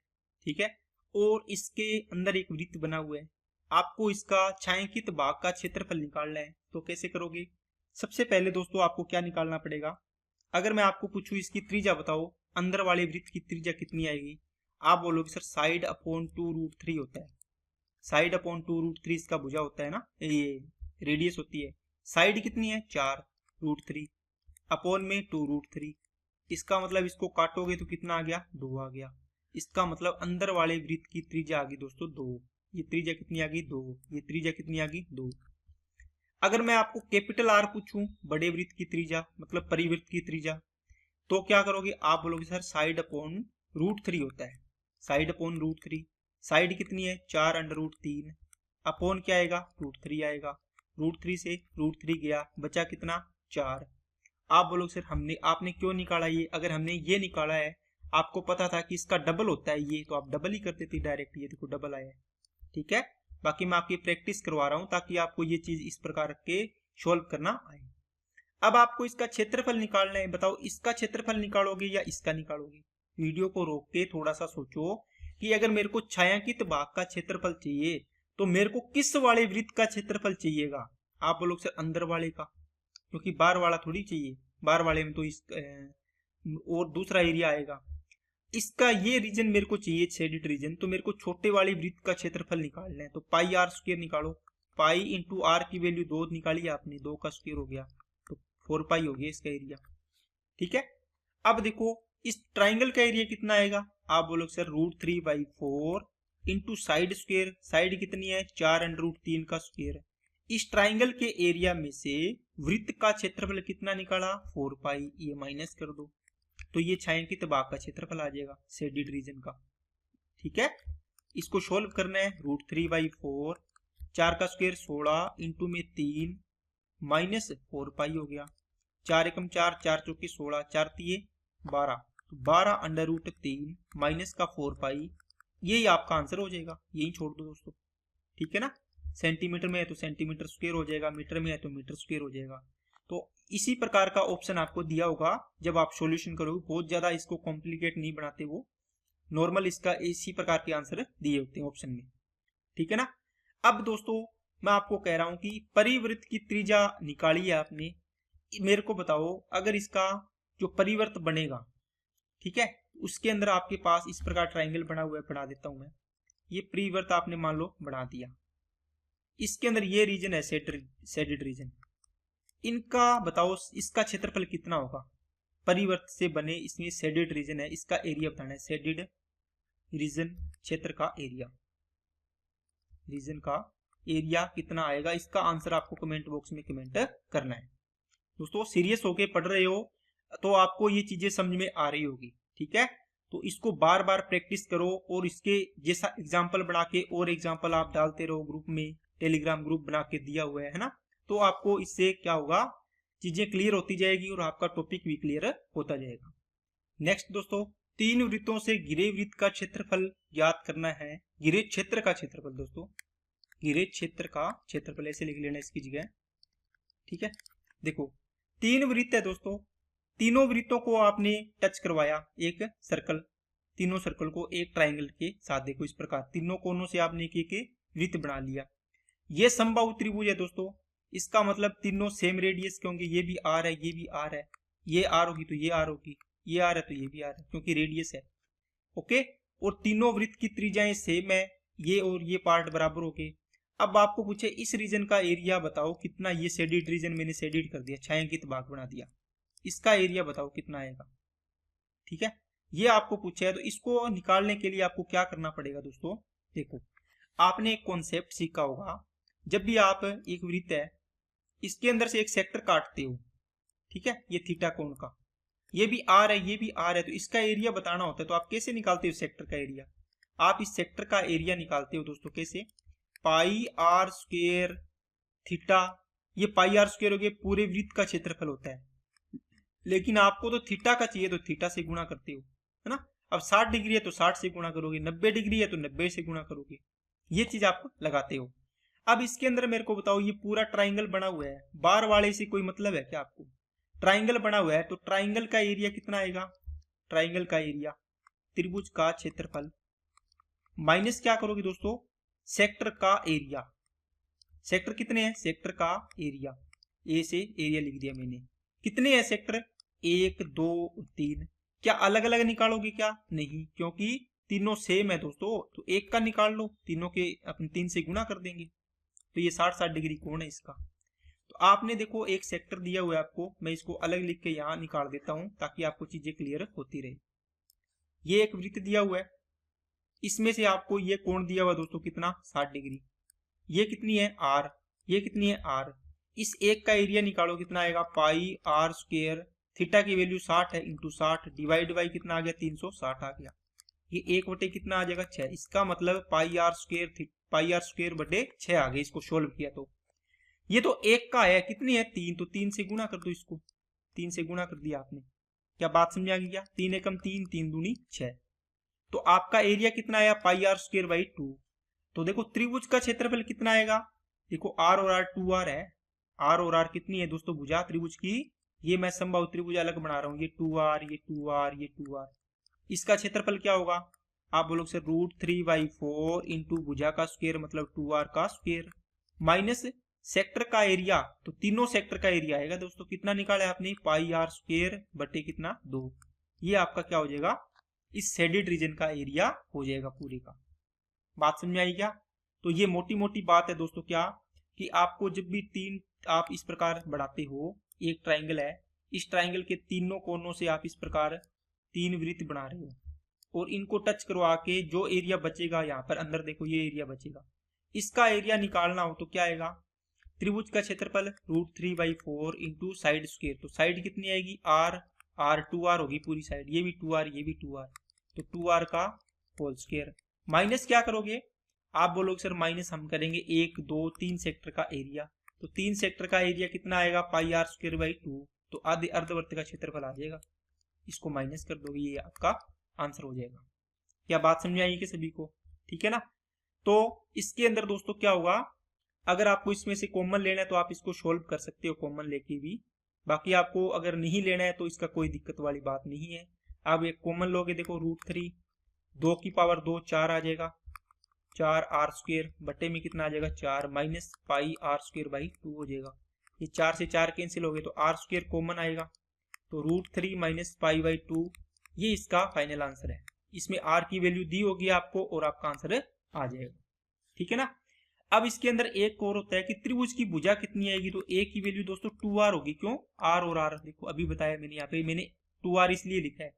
ठीक है, और इसके अंदर एक वृत्त बना हुआ है। आपको इसका छायांकित भाग का क्षेत्रफल निकालना है। तो कैसे करोगे? सबसे पहले दोस्तों आपको क्या निकालना पड़ेगा, अगर मैं आपको पूछूं इसकी त्रिज्या बताओ, अंदर वाले वृत्त की त्रिज्या कितनी आएगी? आप बोलोगे सर साइड अपॉन 2√3 होता है। साइड अपॉन 2√3 इसका भुजा होता है ना, ये रेडियस होती है। साइड कितनी है? 4√3 अपॉन में 2√3। इसका मतलब इसको काटोगे तो कितना आ गया? 2 आ गया। इसका मतलब अंदर वाले वृत्त की त्रिज्या आ गई दोस्तों 2। ये त्रिज्या कितनी आ गई? 2। ये त्रिज्या कितनी आ गई? 2। अगर मैं आपको कैपिटल आर पूछूं, बड़े वृत्त की त्रिज्या मतलब परिवृत्त की त्रिज्या, तो क्या करोगे? आप बोलोगे सर साइड अपॉन √3 होता है। साइड अपॉन √3, साइड कितनी है? 4√3 अपॉन क्या आएगा? √3 आएगा। √3 से √3 गया, बचा कितना? 4। आप बोलोगे सर आपने क्यों निकाला ये? अगर हमने ये निकाला है, आपको पता था कि इसका डबल होता है ये, तो आप डबल ही कर देते डायरेक्ट। ये देखो डबल आया है, ठीक है। बाकी मैं आपकी प्रैक्टिस करवा रहा हूं ताकि आपको ये चीज इस प्रकार के सॉल्व करना आए। अब आपको इसका क्षेत्रफल निकालना है। बताओ इसका क्षेत्रफल निकालोगे या इसका निकालोगे? वीडियो को रोक के थोड़ा सा सोचो कि अगर मेरे को छायांकित भाग का क्षेत्रफल चाहिए तो मेरे को किस वाले वृत्त का क्षेत्रफल चाहिएगा? आप बोलोगे सर अंदर वाले का, क्योंकि बाहर वाला थोड़ी चाहिए, बाहर वाले में तो इस और दूसरा एरिया आएगा। इसका ये रीजन मेरे को चाहिए, शेडेड रीजन, तो मेरे को छोटे वाले वृत्त का क्षेत्रफल निकालना है। तो पाई आर स्क्वायर निकालो। पाई इंटू आर की वैल्यू 2 निकाली आपने, 2 का स्क्वायर हो गया तो 4 पाई हो गया इसका एरिया, ठीक है। अब देखो इस ट्राइंगल का एरिया कितना आएगा? आप बोलो sir √3/4 into side square. Side कितनी है? 4√3 का स्क्वायर। इस ट्राइंगल के एरिया में से वृत्त का क्षेत्रफल कितना निकाला? 4 पाई। ये माइनस कर दो तो ये छायांकित भाग का क्षेत्रफल आ जाएगा शेडेड रीजन का, ठीक है। इसको सोल्व करना है। √3/4, 4 का स्क्वायर 16 इंटू में 3 माइनस 4 पाई हो गया। 4 एकम 4, 4 चौके 16, 4 तिये 12, तो 12√3 माइनस का 4 पाई, यही आपका आंसर हो जाएगा। यही छोड़ दो दोस्तों, ठीक है ना। सेंटीमीटर में है तो सेंटीमीटर स्क्वायर हो जाएगा, मीटर में है तो मीटर स्क्वायर हो जाएगा। तो इसी प्रकार का ऑप्शन आपको दिया होगा जब आप सॉल्यूशन करोगे। बहुत ज्यादा इसको कॉम्प्लिकेट नहीं बनाते वो, नॉर्मल इसका इसी प्रकार के आंसर दिए होते हैं ऑप्शन में, ठीक है ना। अब दोस्तों मैं आपको कह रहा हूं कि परिवृत्त की त्रिज्या निकाली है आपने, मेरे को बताओ अगर इसका जो परिवर्त बनेगा, ठीक है, उसके अंदर आपके पास इस प्रकार ट्राइंगल बना हुआ है, बना देता हूं मैं। ये परिवर्त आपने मान लो बना दिया, इसके अंदर ये रीजन है शेडेड रीजन, इनका बताओ इसका क्षेत्रफल कितना होगा? परिवर्त से बने इसमें शेडेड रीजन है, इसका एरिया बताना है। शेडेड रीजन क्षेत्र का एरिया, रीजन का एरिया कितना आएगा? इसका आंसर आपको कमेंट बॉक्स में कमेंट करना है। दोस्तों सीरियस होके पढ़ रहे हो तो आपको ये चीजें समझ में आ रही होगी, ठीक है। तो इसको बार बार प्रैक्टिस करो और इसके जैसा एग्जाम्पल बना के और एग्जाम्पल आप डालते रहो ग्रुप में, टेलीग्राम ग्रुप बना के दिया हुआ है ना। तो आपको इससे क्या होगा, चीजें क्लियर होती जाएगी और आपका टॉपिक भी क्लियर होता जाएगा। नेक्स्ट दोस्तों, 3 वृत्तों से घिरे वृत्त का क्षेत्रफल ज्ञात करना है। घिरे क्षेत्र का क्षेत्रफल दोस्तों, घिरे क्षेत्र का क्षेत्रफल ऐसे लिख लेना इसकी जगह, ठीक है। देखो 3 वृत्त है दोस्तों, तीनों वृत्तों को आपने टच करवाया एक सर्कल, तीनों सर्कल को एक ट्राइंगल के साथ देखो इस प्रकार तीनों कोनों से आपने एक वृत्त बना लिया। ये समबाहु त्रिभुज है दोस्तों, इसका मतलब तीनों सेम रेडियस के होंगे। ये भी आर है, ये भी आर है, ये आर होगी तो ये आर होगी, ये आर है तो ये भी आर है, क्योंकि रेडियस है, ओके। और तीनों वृत्त की त्रिज्याएं सेम है, ये और ये पार्ट बराबर हो गए। अब आपको पूछे इस रीजन का एरिया बताओ कितना, ये शेडेड रीजन मैंने शेडेड कर दिया, छायांकित भाग बना दिया, इसका एरिया बताओ कितना आएगा, ठीक है। ये आपको पूछा है, तो इसको निकालने के लिए आपको क्या करना पड़ेगा दोस्तों? देखो आपने एक कॉन्सेप्ट सीखा होगा, जब भी आप एक वृत्त है इसके अंदर से एक सेक्टर काटते हो, ठीक है, ये थीटा कोण का, ये भी आर है, ये भी आर है, तो इसका एरिया बताना होता है। तो आप कैसे निकालते हो सेक्टर का एरिया? आप इस सेक्टर का एरिया निकालते हो दोस्तों कैसे? पाई आर स्क्वायर थीटा, ये पाई आर स्क्वायर हो गया पूरे वृत्त का क्षेत्रफल होता है, लेकिन आपको तो थीटा का चाहिए तो थीटा से गुणा करते हो, है ना। अब 60 डिग्री है तो 60 से गुणा करोगे, 90 डिग्री है तो 90 से गुणा करोगे, ये चीज आप लगाते हो। अब इसके अंदर मेरे को बताओ, ये पूरा ट्राइंगल बना हुआ है, बार वाले से कोई मतलब है क्या आपको? ट्राइंगल बना हुआ है तो ट्राइंगल का एरिया कितना आएगा? ट्राइंगल का एरिया त्रिभुज का क्षेत्रफल माइनस क्या करोगे दोस्तों? सेक्टर का एरिया। सेक्टर कितने हैं? सेक्टर का एरिया, ए से एरिया लिख दिया मैंने। कितने हैं सेक्टर? 1 2 3। क्या अलग अलग निकालोगे क्या? नहीं, क्योंकि तीनों सेम है दोस्तों, तो एक का निकाल लो, तीनों के अपन 3 से गुणा कर देंगे। तो ये 60 डिग्री कोण है इसका। तो आपने देखो एक सेक्टर दिया हुआ है आपको, मैं इसको अलग लिख के यहाँ निकाल देता हूं ताकि आपको चीजें क्लियर होती रहे। ये एक वृत्त दिया हुआ है, इसमें से आपको ये कोण दिया हुआ दोस्तों कितना? 60 डिग्री। ये कितनी है? आर। ये कितनी है? आर। इस एक का एरिया निकालो, कितना आएगा? पाई आर स्क्वायर। थीटा की वैल्यू 60 है, इंटू 60 डिवाइड बाई कितना आ गया? 360 आ गया। ये 1 बटे कितना आ जाएगा? 6। इसका मतलब पाई आर स्क्वायर बटे 6 आ गया, इसको सोल्व किया तो। ये तो एक का है, कितनी है? 3, तो 3 से गुणा कर दो इसको, 3 से गुणा कर दिया आपने। क्या बात समझ आ गई क्या? 3 एकम 3, 3 दूनी 6। तो आपका एरिया कितना आया? पाई आर स्क्वायर बाई 2। तो देखो त्रिभुज का क्षेत्रफल कितना आएगा? देखो आर और आर 2r है, आर और आर कितनी है दोस्तों? भुजा त्रिभुज की। ये मैं समबाहु त्रिभुज अलग बना रहा हूँ, ये 2r, ये 2r, ये 2r। इसका क्षेत्रफल क्या होगा? आप बोलोगे सर √3/4 इंटू भुजा का स्क्वायर मतलब 2r का स्क्वायर, माइनस सेक्टर का एरिया। तो तीनों सेक्टर का एरिया आएगा दोस्तों, कितना निकाला आपने? पाई आर स्क्वायर बटे कितना? 2। ये आपका क्या हो जाएगा? इस शेडेड रीजन का एरिया हो जाएगा पूरे का। बात समझ में आई क्या? तो ये मोटी मोटी बात है दोस्तों, क्या कि आपको जब भी तीन आप इस प्रकार बढ़ाते हो, एक ट्राइंगल है, इस ट्राइंगल के तीनों कोनों से आप इस प्रकार 3 वृत्त बना रहे हो और इनको टच करवा के जो एरिया बचेगा यहाँ पर अंदर देखो, ये एरिया बचेगा, इसका एरिया निकालना हो तो क्या आएगा? त्रिभुज का क्षेत्रफल √3/4 इंटू साइड स्क्वायर। तो साइड कितनी आएगी? r, r 2r होगी पूरी साइड, ये भी 2r, ये भी 2r, तो 2r का होल स्क्वायर। माइनस क्या करोगे? आप बोलोगे सर माइनस हम करेंगे 1 2 3 सेक्टर का एरिया। तो 3 सेक्टर का एरिया कितना आएगा? पाई आर स्क्वायर बाई 2। तो आधे अर्धवृत्त का क्षेत्रफल आ जाएगा, इसको माइनस कर दोगे, ये आपका आंसर हो जाएगा। क्या बात समझ आई कि सभी को? ठीक है ना। तो इसके अंदर दोस्तों क्या होगा, अगर आपको इसमें से कॉमन लेना है तो आप इसको सोल्व कर सकते हो कॉमन लेके भी, बाकी आपको अगर नहीं लेना है तो इसका कोई दिक्कत वाली बात नहीं है। आप एक कॉमन लोगे, देखो √3, 2 की पावर 2 4 आ जाएगा, 4r स्क्वायर बटे में कितना आ जाएगा? 4 minus pi r square by 2 हो जाएगा। ये 4 से 4 कैंसिल हो गए तो r स्क्वायर कॉमन आएगा, तो √3 माइनस पाई बाई 2, ये इसका फाइनल आंसर है। इसमें r की वैल्यू दी होगी आपको और आपका आंसर आ जाएगा। ठीक है ना। अब इसके अंदर एक और होता है कि त्रिभुज की भुजा कितनी आएगी? तो a की वैल्यू दोस्तों 2r होगी। क्यों? r और r देखो अभी बताया मैंने, यहाँ पे मैंने 2r इसलिए लिखा है,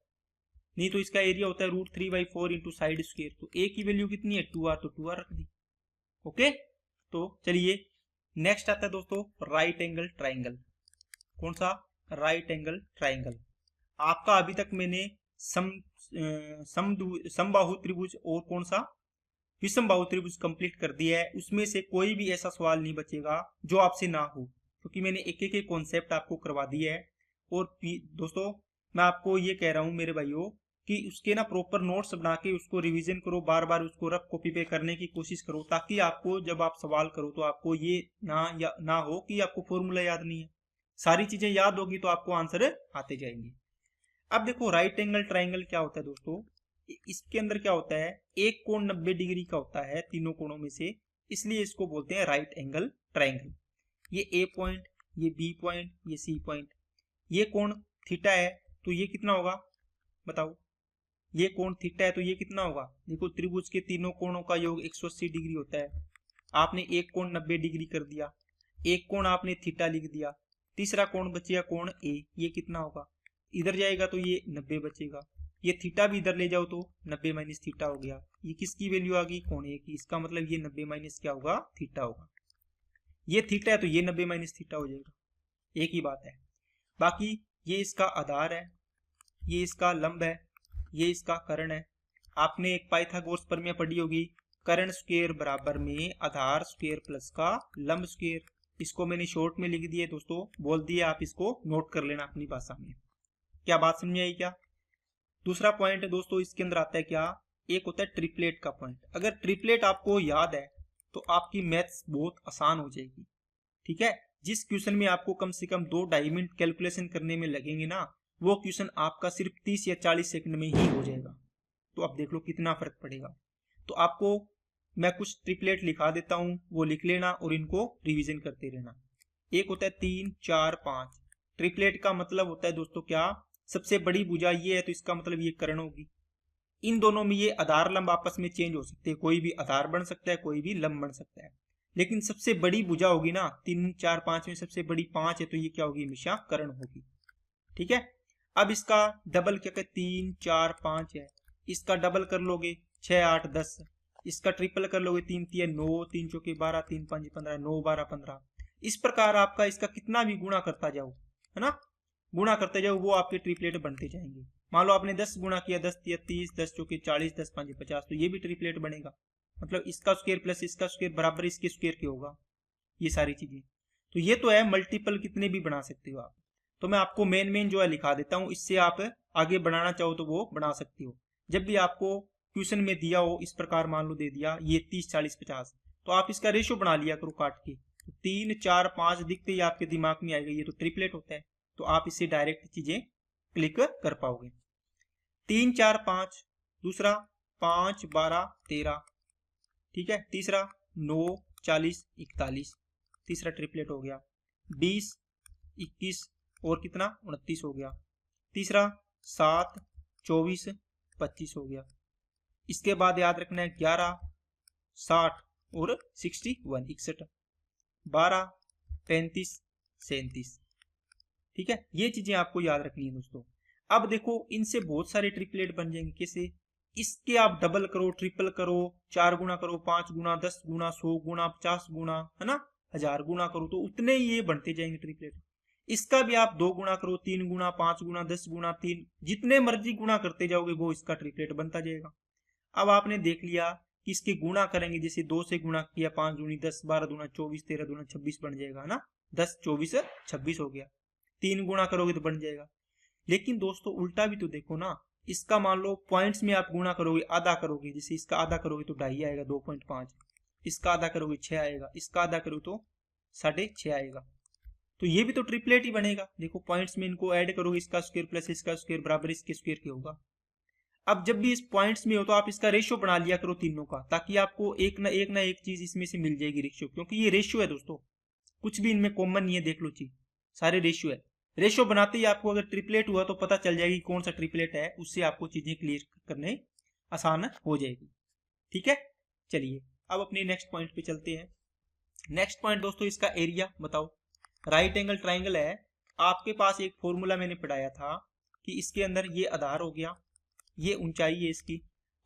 नहीं तो इसका एरिया होता है √3/4 इंटू साइड स्क्वायर। तो a की वैल्यू कितनी है? 2r, तो 2r रख दी। ओके, तो चलिए नेक्स्ट आता है दोस्तों राइट एंगल ट्राइंगल। कौन सा? Right angle triangle. आपका अभी तक मैंने समबाहु त्रिभुज और कौन सा? विषमबाहु त्रिभुज कंप्लीट कर दिया है। उसमें से कोई भी ऐसा सवाल नहीं बचेगा जो आपसे ना हो, क्योंकि मैंने एक एक कॉन्सेप्ट आपको करवा दिया है। और दोस्तों मैं आपको ये कह रहा हूँ मेरे भाइयों कि उसके ना प्रॉपर नोट्स बना के उसको रिवीजन करो, बार बार उसको रफ कॉपी पे करने की कोशिश करो, ताकि आपको जब आप सवाल करो तो आपको ये ना हो कि आपको फॉर्मूला याद नहीं है। सारी चीजें याद होगी तो आपको आंसर आते जाएंगे। अब देखो राइट एंगल ट्राइंगल क्या होता है दोस्तों, इसके अंदर क्या होता है, एक कोण 90 डिग्री का होता है तीनों कोणों में से, इसलिए इसको बोलते हैं राइट एंगल ट्राइंगल। ये ए पॉइंट, ये बी पॉइंट, ये सी पॉइंट, ये कोण थीटा है तो ये कितना होगा बताओ? ये कोण थीटा है तो ये कितना होगा? देखो त्रिभुज के तीनों कोणों का योग 180 डिग्री होता है। आपने एक कोण 90 डिग्री कर दिया, एक कोण आपने थीटा लिख दिया, तीसरा कोण बचेगा कोण ए, ये कितना होगा? इधर जाएगा तो ये 90 बचेगा, ये थीटा भी इधर ले जाओ तो 90 माइनस थीटा हो गया। ये किसकी वैल्यू आ गई? कोण ए की। इसका मतलब ये 90 माइनस क्या होगा? थीटा होगा। ये थीटा है तो ये 90 माइनस थीटा हो जाएगा, एक ही बात है। बाकी ये इसका आधार है, ये इसका लंब है, ये इसका कर्ण है। आपने एक पाइथागोरस प्रमेय पढ़ी होगी, कर्ण स्क्वायर बराबर में आधार स्क्वायर प्लस का लंब स्क्वायर। इसको मैंने शॉर्ट में लिख दिया दोस्तों, बोल दिया, आप इसको नोट कर लेना अपनी भाषा में। क्या बात समझ आई क्या? दूसरा पॉइंट है दोस्तों इसके अंदर आता है क्या, एक होता है ट्रिपलेट का पॉइंट। अगर ट्रिपलेट आपको याद है तो आपकी मैथ्स बहुत आसान हो जाएगी। ठीक है, जिस क्वेश्चन में आपको कम से कम 2-2.5 मिनट कैलकुलेशन करने में लगेंगे ना, वो क्वेश्चन आपका सिर्फ 30 या 40 सेकंड में ही हो जाएगा। तो अब देख लो कितना फर्क पड़ेगा। तो आपको मैं कुछ ट्रिपलेट लिखा देता हूं, वो लिख लेना और इनको रिवीजन करते रहना। एक होता है 3, 4, 5। ट्रिपलेट का मतलब होता है दोस्तों क्या, सबसे बड़ी भुजा ये है तो इसका मतलब ये कर्ण होगी। इन दोनों में ये आधार लंब आपस में चेंज हो सकते हैं, कोई भी आधार बन सकता है, कोई भी लंब बन सकता है, लेकिन सबसे बड़ी भुजा होगी ना 3, 4, 5 में सबसे बड़ी 5 है, तो ये क्या होगी, हमेशा कर्ण होगी। ठीक है, अब इसका डबल क्या कहते, 3, 4, 5 है, इसका डबल कर लोगे 6, 8, 10। इसका ट्रिपल कर लोगे 3, 3, 9, 3 चौके 12, 3, 5, 15, 9, 12, 15। इस प्रकार आपका इसका कितना भी गुणा करता जाओ, है ना, गुणा करते जाओ, वो आपके ट्रिपलेट बनते जाएंगे। मान लो आपने 10 गुणा किया, 10 या 30, 10 चौके 40, 10 5 50, तो ये भी ट्रिपलेट बनेगा। मतलब इसका स्क्वायर प्लस इसका स्क्वायर बराबर इसके स्क्वायर के होगा, ये सारी चीजें। तो ये तो है मल्टीपल कितने भी बना सकते हो आप। तो मैं आपको मेन जो है लिखा देता हूँ, इससे आप आगे बढ़ाना चाहो तो वो बना सकते हो। जब भी आपको क्वेश्चन में दिया हो इस प्रकार, मान लो दे दिया ये 30, 40, 50, तो आप इसका रेशो बना लिया करो काट के। तो 3, 4, 5 दिखते ही आपके दिमाग में आएगा ये तो ट्रिपलेट होता है, तो आप इससे डायरेक्ट चीजें क्लिक कर पाओगे। 3, 4, 5, दूसरा 5, 12, 13, ठीक है, तीसरा 9, 40, 41, तीसरा ट्रिपलेट हो गया। 20, 21 और कितना 29 हो गया। तीसरा 7, 24, 25 हो गया। इसके बाद याद रखना है 11, 60 और 61, 61, 12, 35, 37। ठीक है, ये चीजें आपको याद रखनी है दोस्तों। अब देखो इनसे बहुत सारे ट्रिपलेट बन जाएंगे। कैसे, इसके आप डबल करो, ट्रिपल करो, 4 गुना करो, 5 गुना, 10 गुना, 100 गुना, 50 गुना, है ना, 1000 गुना करो, तो उतने ही ये बनते जाएंगे ट्रिपलेट। इसका भी आप 2 गुना करो, 3 गुना, 5 गुना, 10 गुना, 3, जितने मर्जी गुना करते जाओगे वो इसका ट्रिपलेट बनता जाएगा। अब आपने देख लिया कि इसके गुणा करेंगे, जैसे 2 से गुणा किया 5 दूनी 10, 12 दूना 24, 13 दूना 26 बन जाएगा ना, 10, 24, 26 हो गया। 3 गुणा करोगे तो बन जाएगा। लेकिन दोस्तों उल्टा भी तो देखो ना, इसका मान लो पॉइंट्स में आप गुणा करोगे, आधा करोगे, जैसे इसका आधा करोगे तो 2.5 आएगा, 2.5, इसका आधा करोगे 6 आएगा, इसका आधा करोगे तो 6.5 आएगा। तो ये भी तो ट्रिपलेट ही बनेगा। देखो पॉइंट्स में इनको ऐड करोगे, इसका स्क्वायर प्लस इसका स्क्वायर बराबर इसके स्क्वायर के होगा। अब जब भी इस पॉइंट्स में हो तो आप इसका रेशियो बना लिया करो तीनों का, ताकि आपको एक ना एक चीज इसमें से मिल जाएगी रेशियो, क्योंकि ये रेशियो है दोस्तों, कुछ भी इनमें कॉमन नहीं है, देख लो चीज सारे रेशियो है। रेशियो बनाते ही आपको अगर ट्रिपलेट हुआ तो पता चल जाएगी कौन सा ट्रिपलेट है, उससे आपको चीजें क्लियर करने आसान हो जाएगी। ठीक है, चलिए अब अपने नेक्स्ट पॉइंट पे चलते हैं। नेक्स्ट पॉइंट दोस्तों इसका एरिया बताओ। राइट एंगल ट्राइंगल है, आपके पास एक फॉर्मूला मैंने पढ़ाया था कि इसके अंदर ये आधार हो गया, ये ऊंचाई है इसकी,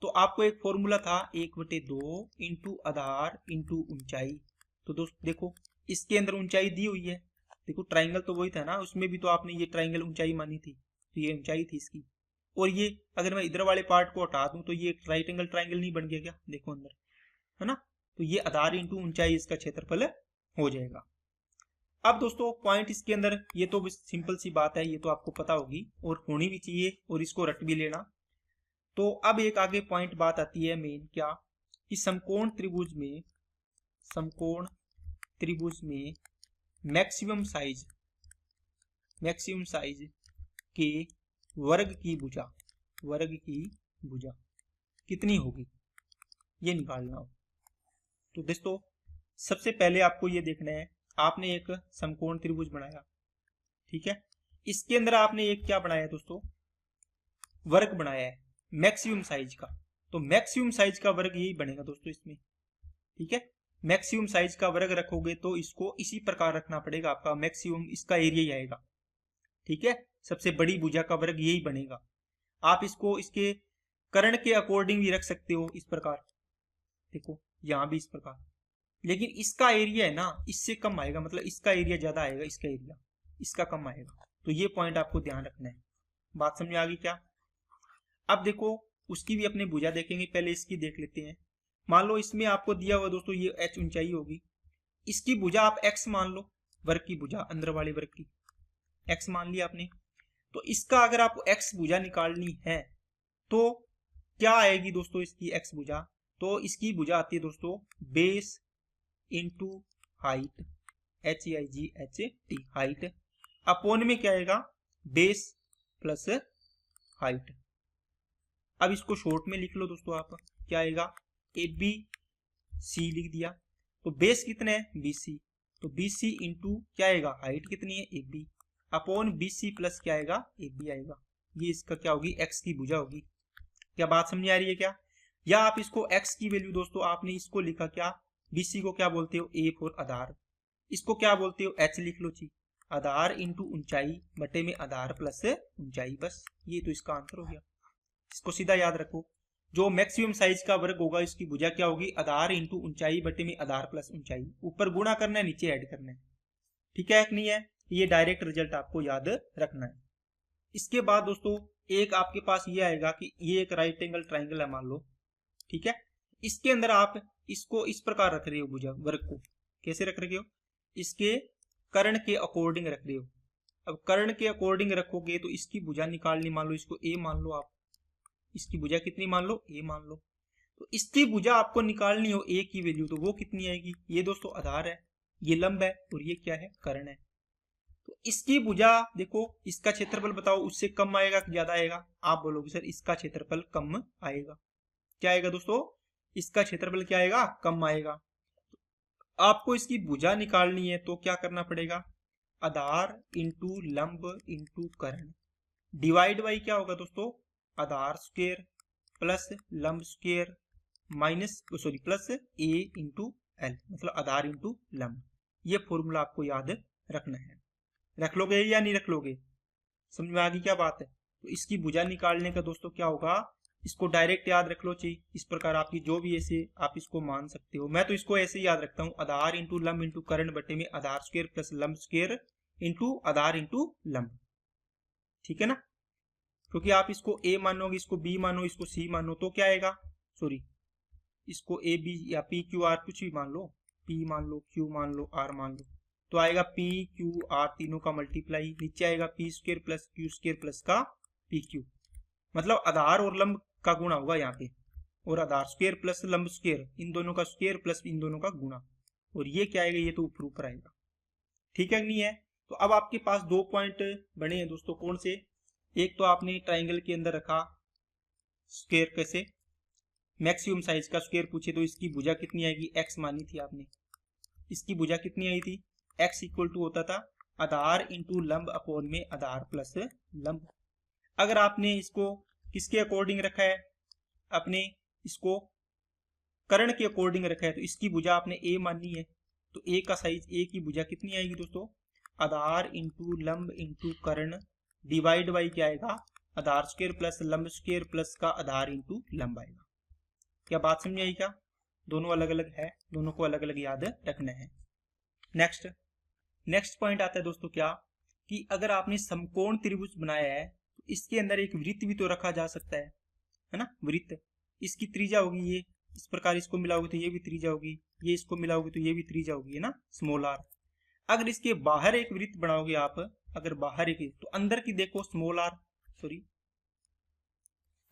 तो आपको एक फॉर्मूला था 1/2 इंटू आधार इंटू ऊंचाई। तो दोस्त देखो इसके अंदर ऊंचाई दी हुई है, देखो ट्राइंगल तो वही था ना, उसमें भी तो आपने ये ट्राइंगल ऊंचाई मानी थी, तो ये ऊंचाई थी इसकी। और ये अगर मैं इधर वाले पार्ट को हटा दूं तो ये राइट एंगल ट्राइंगल नहीं बन गया क्या, देखो अंदर, है ना, तो ये आधार इंटू ऊंचाई इसका क्षेत्रफल हो जाएगा। अब दोस्तों पॉइंट इसके अंदर, ये तो सिंपल सी बात है, ये तो आपको पता होगी और होनी भी चाहिए और इसको रट भी लेना। तो अब एक आगे पॉइंट बात आती है मेन, क्या कि समकोण त्रिभुज में मैक्सिमम साइज के वर्ग की भुजा कितनी होगी, ये निकालना हो। तो दोस्तों सबसे पहले आपको ये देखना है, आपने एक समकोण त्रिभुज बनाया, ठीक है, इसके अंदर आपने एक क्या बनाया दोस्तों, वर्ग बनाया है मैक्सिमम साइज का। तो मैक्सिमम साइज का वर्ग यही बनेगा दोस्तों इसमें। ठीक है, मैक्सिमम साइज का वर्ग रखोगे तो इसको इसी प्रकार रखना पड़ेगा, आपका मैक्सिमम इसका एरिया ही आएगा। ठीक है, सबसे बड़ी भुजा का वर्ग यही बनेगा। आप इसको इसके कर्ण के अकॉर्डिंग भी रख सकते हो इस प्रकार, देखो यहां भी इस प्रकार, लेकिन इसका एरिया है ना इससे कम आएगा, मतलब इसका एरिया ज्यादा आएगा, इसका एरिया इसका कम आएगा। तो ये पॉइंट आपको ध्यान रखना है। बात समझ आ गई क्या? अब देखो उसकी भी अपनी भुजा देखेंगे, पहले इसकी देख लेते हैं। मान लो इसमें आपको दिया हुआ दोस्तों ये h ऊंचाई होगी, इसकी भुजा आप x मान लो, वर्ग की भुजा अंदर वाले वर्ग की x मान लिया आपने। तो इसका अगर आपको एक्स भुजा निकालनी है तो क्या आएगी दोस्तों इसकी एक्स भुजा? तो इसकी भुजा आती है दोस्तों base into height, HEIGHT height, upon में क्या आएगा बेस प्लस हाइट। अब इसको शॉर्ट में लिख लो दोस्तों आप, क्या आएगा ABC लिख दिया। तो बेस कितने है BC, तो BC इंटू क्या आएगा हाइट कितनी है AB, अपॉन BC प्लस क्या आएगा AB आएगा। ये इसका क्या होगी एक्स की भुजा होगी। क्या बात समझ आ रही है क्या? या आप इसको एक्स की वैल्यू दोस्तों आपने इसको लिखा क्या, BC को क्या बोलते हो A फॉर आधार, इसको क्या बोलते हो H लिख लो जी, आधार इंटू ऊंचाई बटे में आधार प्लस ऊंचाई, बस ये तो इसका आंसर हो गया। इसको सीधा याद रखो, जो मैक्सिमम साइज का वर्ग होगा इसकी भुजा क्या होगी आधार इंटू ऊंचाई बटे में आधार प्लस ऊंचाई, ऊपर गुणा करना है नीचे ऐड करना है। ठीक है कि नहीं है? ये डायरेक्ट रिजल्ट आपको याद रखना है। इसके बाद दोस्तों एक आपके पास ये आएगा कि ये एक राइट एंगल ट्राइंगल है मान लो, ठीक है, इसके अंदर आप इसको इस प्रकार रख रहे हो भुजा वर्ग को, कैसे रख रहे हो, इसके कर्ण के अकॉर्डिंग रख रहे हो। अब कर्ण के अकॉर्डिंग रखोगे तो इसकी भुजा निकालनी, मान लो इसको A मान लो आप, इसकी भुजा कितनी मान लो A मान लो, तो इसकी भुजा आपको निकालनी हो A की वैल्यू, तो वो कितनी आएगी, ये दोस्तों आधार है, ये लंब है और ये क्या है कर्ण है। तो इसकी भुजा देखो, इसका क्षेत्रफल बताओ उससे कम आएगा कि ज्यादा आएगा? आप बोलोगे सर इसका क्षेत्रफल कम आएगा। क्या आएगा दोस्तों, इसका क्षेत्रफल क्या आएगा कम आएगा। आपको इसकी भुजा निकालनी है तो क्या करना पड़ेगा, आधार इंटू लंब इंटू कर्ण, डिवाइड बाई क्या होगा दोस्तों आधार स्क्वायर प्लस लंब square minus plus A into L, मतलब आधार इंटू लंब। ये फॉर्मूला आपको याद रखना है। रख लोगे या नहीं रख लोगे? समझ में आ गई क्या बात है? तो इसकी भुजा निकालने का दोस्तों क्या होगा, इसको डायरेक्ट याद रख लो चाहिए, इस प्रकार आपकी जो भी ऐसे आप इसको मान सकते हो। मैं तो इसको ऐसे ही याद रखता हूँ, आधार इंटू लंब इंटू कर्ण बटे में आधार स्क्वायर प्लस लंब स्क्वायर इंटू आधार इंटू लंब, ठीक है ना। क्योंकि आप इसको A मानोगे, इसको B मानो, इसको C मानो तो क्या आएगा, सॉरी इसको A B या P Q R कुछ भी मान लो, P मान लो, Q मान लो, R मान लो, तो आएगा P Q R तीनों का मल्टीप्लाई, नीचे आएगा P square plus Q square plus का PQ, मतलब आधार और लंब का गुणा होगा यहाँ पे, और आधार स्क्वायर प्लस लंब स्क्वायर, इन दोनों का स्क्वायर प्लस इन दोनों का गुणा, और ये क्या आएगा, ये तो ऊपर ऊपर आएगा। ठीक है नहीं है? तो अब आपके पास दो पॉइंट बने हैं दोस्तों, कौन से, एक तो आपने ट्राइंगल के अंदर रखा स्क्वायर, कैसे मैक्सिमम साइज का स्क्वायर पूछे तो इसकी भुजा कितनी आएगी, एक्स मानी थी आपने, इसकी भुजा कितनी आई थी, एक्स इक्वल टू होता था आधार इंटू लंब अपॉन में आधार प्लस लंब। अगर आपने इसको किसके अकॉर्डिंग रखा है, अपने इसको कर्ण के अकॉर्डिंग रखा है, तो इसकी भुजा आपने A माननी है, तो A का साइज, A की भुजा कितनी आएगी दोस्तों, आधार इंटू लंब इंटू कर्ण डिवाइड बाई क्या आएगा, आधार स्क्वायर प्लस लंब स्क्वायर प्लस का आधार इंटू लंब आएगा। क्या बात समझ आई क्या? दोनों अलग अलग है, दोनों को अलग अलग याद रखना है। नेक्स्ट पॉइंट आता है दोस्तों क्या, कि अगर आपने समकोण त्रिभुज बनाया है तो इसके अंदर एक वृत्त भी तो रखा जा सकता है ना। वृत्त, इसकी त्रिज्या होगी ये, इस प्रकार इसको मिलाओगे तो ये भी त्रिज्या होगी, ये इसको मिलाओगे तो ये भी त्रिज्या होगी, है ना, स्मॉल आर। अगर इसके बाहर एक वृत्त बनाओगे आप, अगर बाहर एक, तो अंदर की देखो स्मॉल आर, सॉरी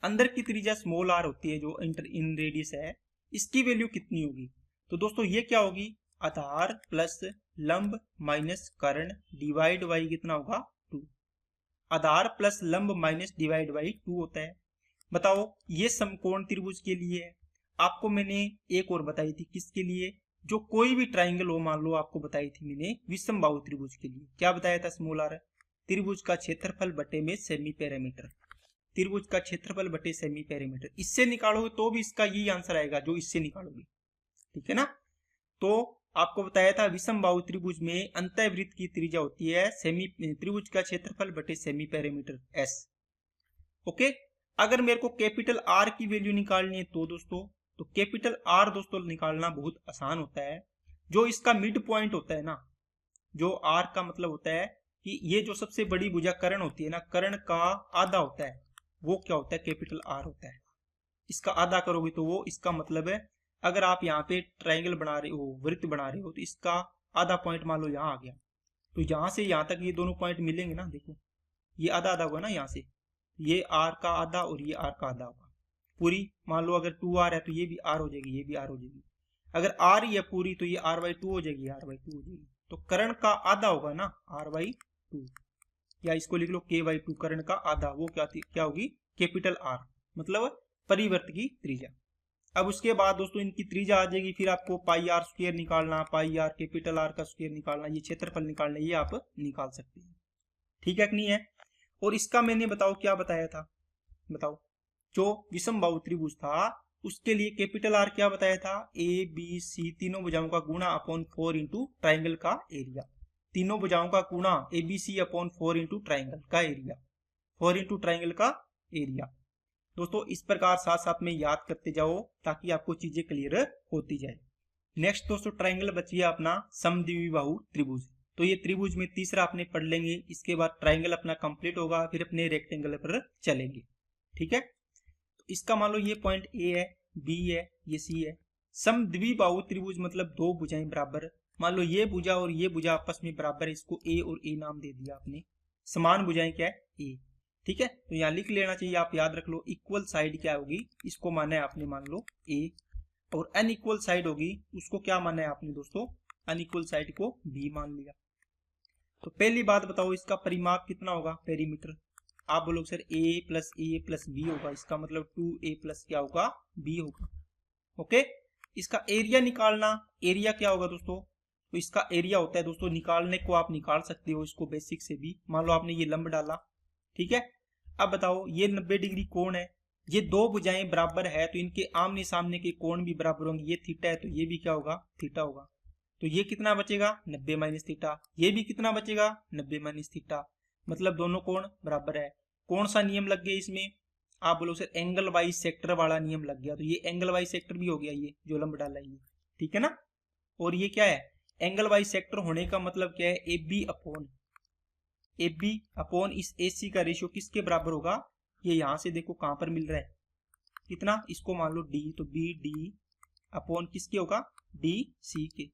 अंदर की त्रिज्या स्मॉल आर होती है जो इन रेडियस है, इसकी वैल्यू कितनी होगी, तो दोस्तों ये क्या होगी, आधार प्लस लंब माइनस कर्ण डिवाइड बाई कितना होगा 2, आधार प्लस लंब माइनस डिवाइड बाई 2 होता है। बताओ ये समकोण त्रिभुज के लिए है। आपको मैंने एक और बताई थी, किसके लिए, जो कोई भी ट्राइंगल हो, मान लो आपको बताई थी मैंने विषमबाहु त्रिभुज के लिए, क्या बताया था, स्मॉल आर, त्रिभुज का क्षेत्रफल बटे में सेमी पैरामीटर, त्रिभुज का क्षेत्रफल बटे सेमी पैरामीटर, इससे निकालोगे तो भी इसका यही आंसर आएगा जो इससे निकालोगे, ठीक है ना। तो आपको बताया था विषमबाहु त्रिभुज में अंतःवृत्त की त्रिज्या होती है सेमी, त्रिभुज का क्षेत्रफल बटे सेमी पैरामीटर S। ओके, अगर मेरे को कैपिटल R की वैल्यू निकालनी है तो दोस्तों, तो कैपिटल R दोस्तों निकालना बहुत आसान होता है। जो इसका मिड पॉइंट होता है ना, जो R का मतलब होता है कि ये जो सबसे बड़ी भुजा कर्ण होती है ना, कर्ण का आधा होता है, वो क्या होता है, कैपिटल R होता है। इसका आधा करोगे तो वो, इसका मतलब है अगर आप यहाँ पे ट्राइंगल बना रहे हो, वृत्त बना रहे हो, तो इसका आधा पॉइंट मान लो यहाँ आ गया, तो यहाँ से यहाँ तक ये दोनों पॉइंट मिलेंगे ना, देखो ये आधा आधा होगा ना यहाँ से, ये आर का आधा और ये आर का आधा होगा पूरी। मान लो अगर 2r है तो ये भी r हो जाएगी, ये भी r हो जाएगी। अगर r ही है पूरी तो ये r/2 हो जाएगी, r/2 हो जाएगी। तो करंट का आधा होगा ना r/2, या इसको लिख लो k/2, करंट का आधा, वो क्या होगी कैपिटल R, मतलब परिवर्त की त्रिज्या। अब उसके बाद दोस्तों इनकी त्रिज्या आ जाएगी, फिर आपको पाई r स्क्वायर निकालना, पाई r कैपिटल R का स्क्वायर निकालना, ये क्षेत्रफल निकालना, ये आप निकाल सकते हैं। ठीक है कि नहीं है। और इसका मैंने बताओ क्या बताया था, बताओ जो विषमबाहु त्रिभुज था उसके लिए कैपिटल R क्या बताया था, ABC तीनों भुजाओं का गुणा अपॉन 4 इंटू ट्राइंगल का एरिया। तीनों भुजाओं का गुणा ABC अपॉन 4 इंटू ट्राइंगल का एरिया, 4 इंटू ट्राइंगल का एरिया। दोस्तों इस प्रकार साथ साथ में याद करते जाओ ताकि आपको चीजें क्लियर होती जाए। नेक्स्ट दोस्तों ट्राइंगल बच गया अपना समद्विबाहु त्रिभुज। तो ये त्रिभुज में तीसरा अपने पढ़ लेंगे, इसके बाद ट्राइंगल अपना कंप्लीट होगा, फिर अपने रेक्टेंगल पर चलेंगे। ठीक है, तो इसका मान लो ये पॉइंट ए है, बी है, ये सी है। समद्विबाहु त्रिभुज मतलब दो भुजाएं बराबर, मान लो ये भुजा और ये भुजा आपस में बराबर है, इसको ए और ए नाम दे दिया आपने। समान भुजाएं क्या है, ए। ठीक है, तो यहाँ लिख लेना चाहिए, आप याद रख लो। इक्वल साइड क्या होगी, इसको माना है आपने मान लो ए, और अनइक्वल साइड होगी उसको क्या माना है आपने दोस्तों, अनइक्वल साइड को बी मान लिया। तो पहली बात बताओ इसका परिमाप कितना होगा, पेरीमीटर। आप बोलोगे सर a प्लस बी होगा, इसका मतलब 2a प्लस क्या होगा, b होगा। ओके, इसका एरिया निकालना, एरिया क्या होगा दोस्तों, तो इसका एरिया होता है दोस्तों, निकालने को आप निकाल सकते हो इसको बेसिक से भी। मान लो आपने ये लंब डाला, ठीक है। अब बताओ ये 90 डिग्री कोण है, ये दो भुजाएं बराबर है तो इनके आमने सामने के कोण भी बराबर होंगे। ये थीटा है तो ये भी क्या होगा, थीटा होगा। तो ये कितना बचेगा, 90 माइनस थीटा। ये भी कितना बचेगा, 90 माइनस थीटा, मतलब दोनों कोण बराबर है। कौन सा नियम लग गया इसमें, आप बोलो सर एंगल वाइज सेक्टर वाला नियम लग गया। तो ये एंगल वाइज सेक्टर भी हो गया, ये जो लंब डाला है ये, ठीक है ना। और ये क्या है, एंगल वाइज सेक्टर होने का मतलब क्या है, ए बी अपॉन इस ए सी का रेशियो किसके बराबर होगा, ये यहां से देखो कहां पर मिल रहा है, कितना, इसको मान लो डी, तो बी डी अपॉन किसके होगा, डी सी के।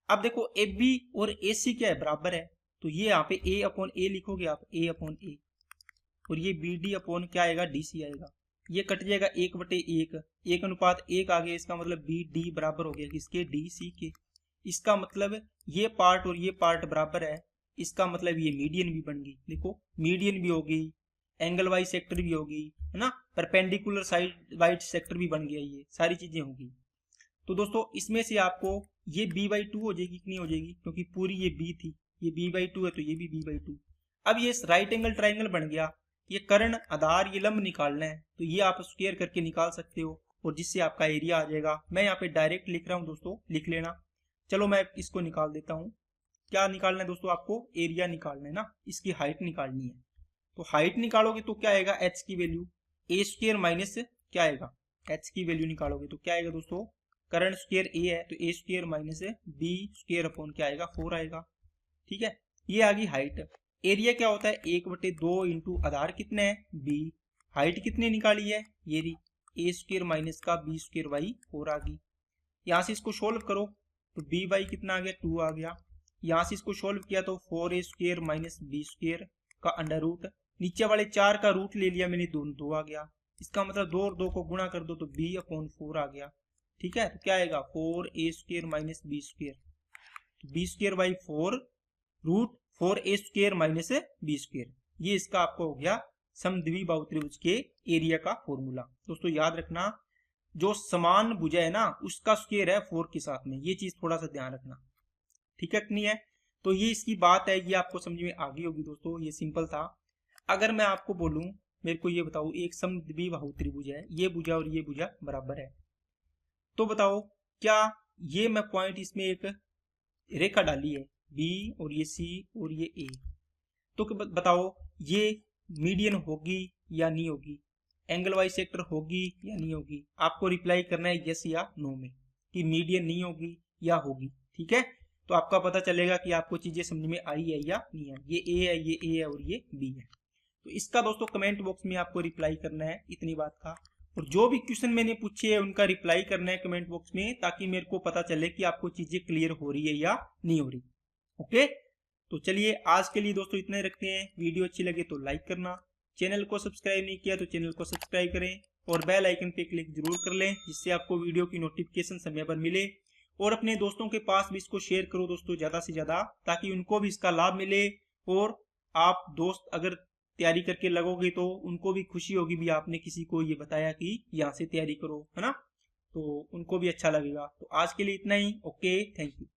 अब देखो ए बी और ए सी क्या है, बराबर है, तो ये यहाँ पे ए अपॉन ए लिखोगे आप, ए अपॉन ए, और ये बी डी अपॉन क्या आएगा, डी सी आएगा। ये कट जाएगा 1/1, 1:1 आ गया, इसका मतलब बी डी बराबर हो गया किसके, डी सी के। इसका मतलब ये पार्ट और ये पार्ट बराबर है, इसका मतलब ये मीडियन भी बन गई। देखो मीडियन भी होगी, एंगल वाइज सेक्टर भी होगी, है ना, परपेंडिकुलर साइड वाइज सेक्टर भी बन गया, ये सारी चीजें होगी। तो दोस्तों इसमें से आपको ये b/2 हो जाएगी कि नहीं हो जाएगी, क्योंकि पूरी ये b थी, ये b/2 है तो ये भी b/2। अब ये राइट एंगल ट्राइंगल बन गया, ये कर्ण आधार ये लंब निकालना है तो ये आप स्क्वायर करके निकाल सकते हो, और जिससे आपका एरिया आ जाएगा। मैं यहाँ पे डायरेक्ट लिख रहा हूँ दोस्तों, लिख लेना। चलो मैं इसको निकाल देता हूँ। क्या निकालना है दोस्तों, आपको एरिया निकालना है ना, इसकी हाइट निकालनी है। तो हाइट निकालोगे तो क्या आएगा, एच की वैल्यू ए स्क्वायर माइनस क्या आएगा, एच की वैल्यू निकालोगे तो क्या आएगा दोस्तों, कर्ण स्क्वायर ए है तो A square minus B square upon क्या आएगा, 4 आएगा। ठीक है, ये आ गई हाइट। एरिया क्या होता है, 1/2 इंटू आधार कितने है, बी। हाइट कितनी निकाली है, ये रही, ए स्क्वायर माइनस का बी स्क्वायर बाई 4 आ गई। यहाँ से इसको सोल्व करो तो बी बाई कितना आ गया, 2 आ गया। यहाँ से इसको सोल्व किया तो 4a square minus B square का अंडर रूट, नीचे वाले 4 का रूट ले लिया मैंने, 2 आ गया। इसका मतलब 2 और 2 को गुणा कर दो तो b अपॉन 4 आ गया। ठीक है, तो क्या आएगा, 4a square minus B square, B square by 4 root 4a square minus B square. ये इसका आपको हो गया समद्विबाहु त्रिभुज के एरिया का फॉर्मूला। दोस्तों याद रखना, जो समान भुजा है ना उसका स्क्वायर है 4 के साथ में, ये चीज थोड़ा सा ध्यान रखना। ठीक है कि नहीं है। तो ये इसकी बात है, ये आपको समझ में आ गई होगी दोस्तों, ये सिंपल था। अगर मैं आपको बोलूं, मेरे को ये बताओ, एक समद्विबाहु त्रिभुज है, ये भुजा और ये भुजा बराबर है, तो बताओ क्या ये मैं पॉइंट इसमें एक रेखा डाली है, बी और ये सी और ये ए, तो बताओ ये मीडियन होगी या नहीं होगी, एंगल वाइज सेक्टर होगी या नहीं होगी। आपको रिप्लाई करना है यस या नो में, कि मीडियन नहीं होगी या होगी। ठीक है, तो आपका पता चलेगा कि आपको चीजें समझ में आई है या नहीं है। ये ए है, ये ए है और ये बी है। तो इसका दोस्तों कमेंट बॉक्स में आपको रिप्लाई करना है, इतनी बात का। और जो भी क्वेश्चन मैंने पूछे है उनका रिप्लाई करना है कमेंट बॉक्स में, ताकि मेरे को पता चले कि आपको चीजें क्लियर हो रही है या नहीं हो रही। ओके, तो चलिए आज के लिए दोस्तों इतना ही रखते हैं। वीडियो अच्छी लगे तो लाइक करना, चैनल को सब्सक्राइब नहीं किया तो चैनल को सब्सक्राइब करें और बेल आइकन पे क्लिक जरूर कर लें, जिससे आपको वीडियो की नोटिफिकेशन समय पर मिले। और अपने दोस्तों के पास भी इसको शेयर करो दोस्तों ज़्यादा से ज़्यादा, ताकि उनको भी इसका लाभ मिले। और आप दोस्त अगर तैयारी करके लगोगे तो उनको भी खुशी होगी भी आपने किसी को ये बताया कि यहाँ से तैयारी करो, है ना, तो उनको भी अच्छा लगेगा। तो आज के लिए इतना ही। Okay, thank you.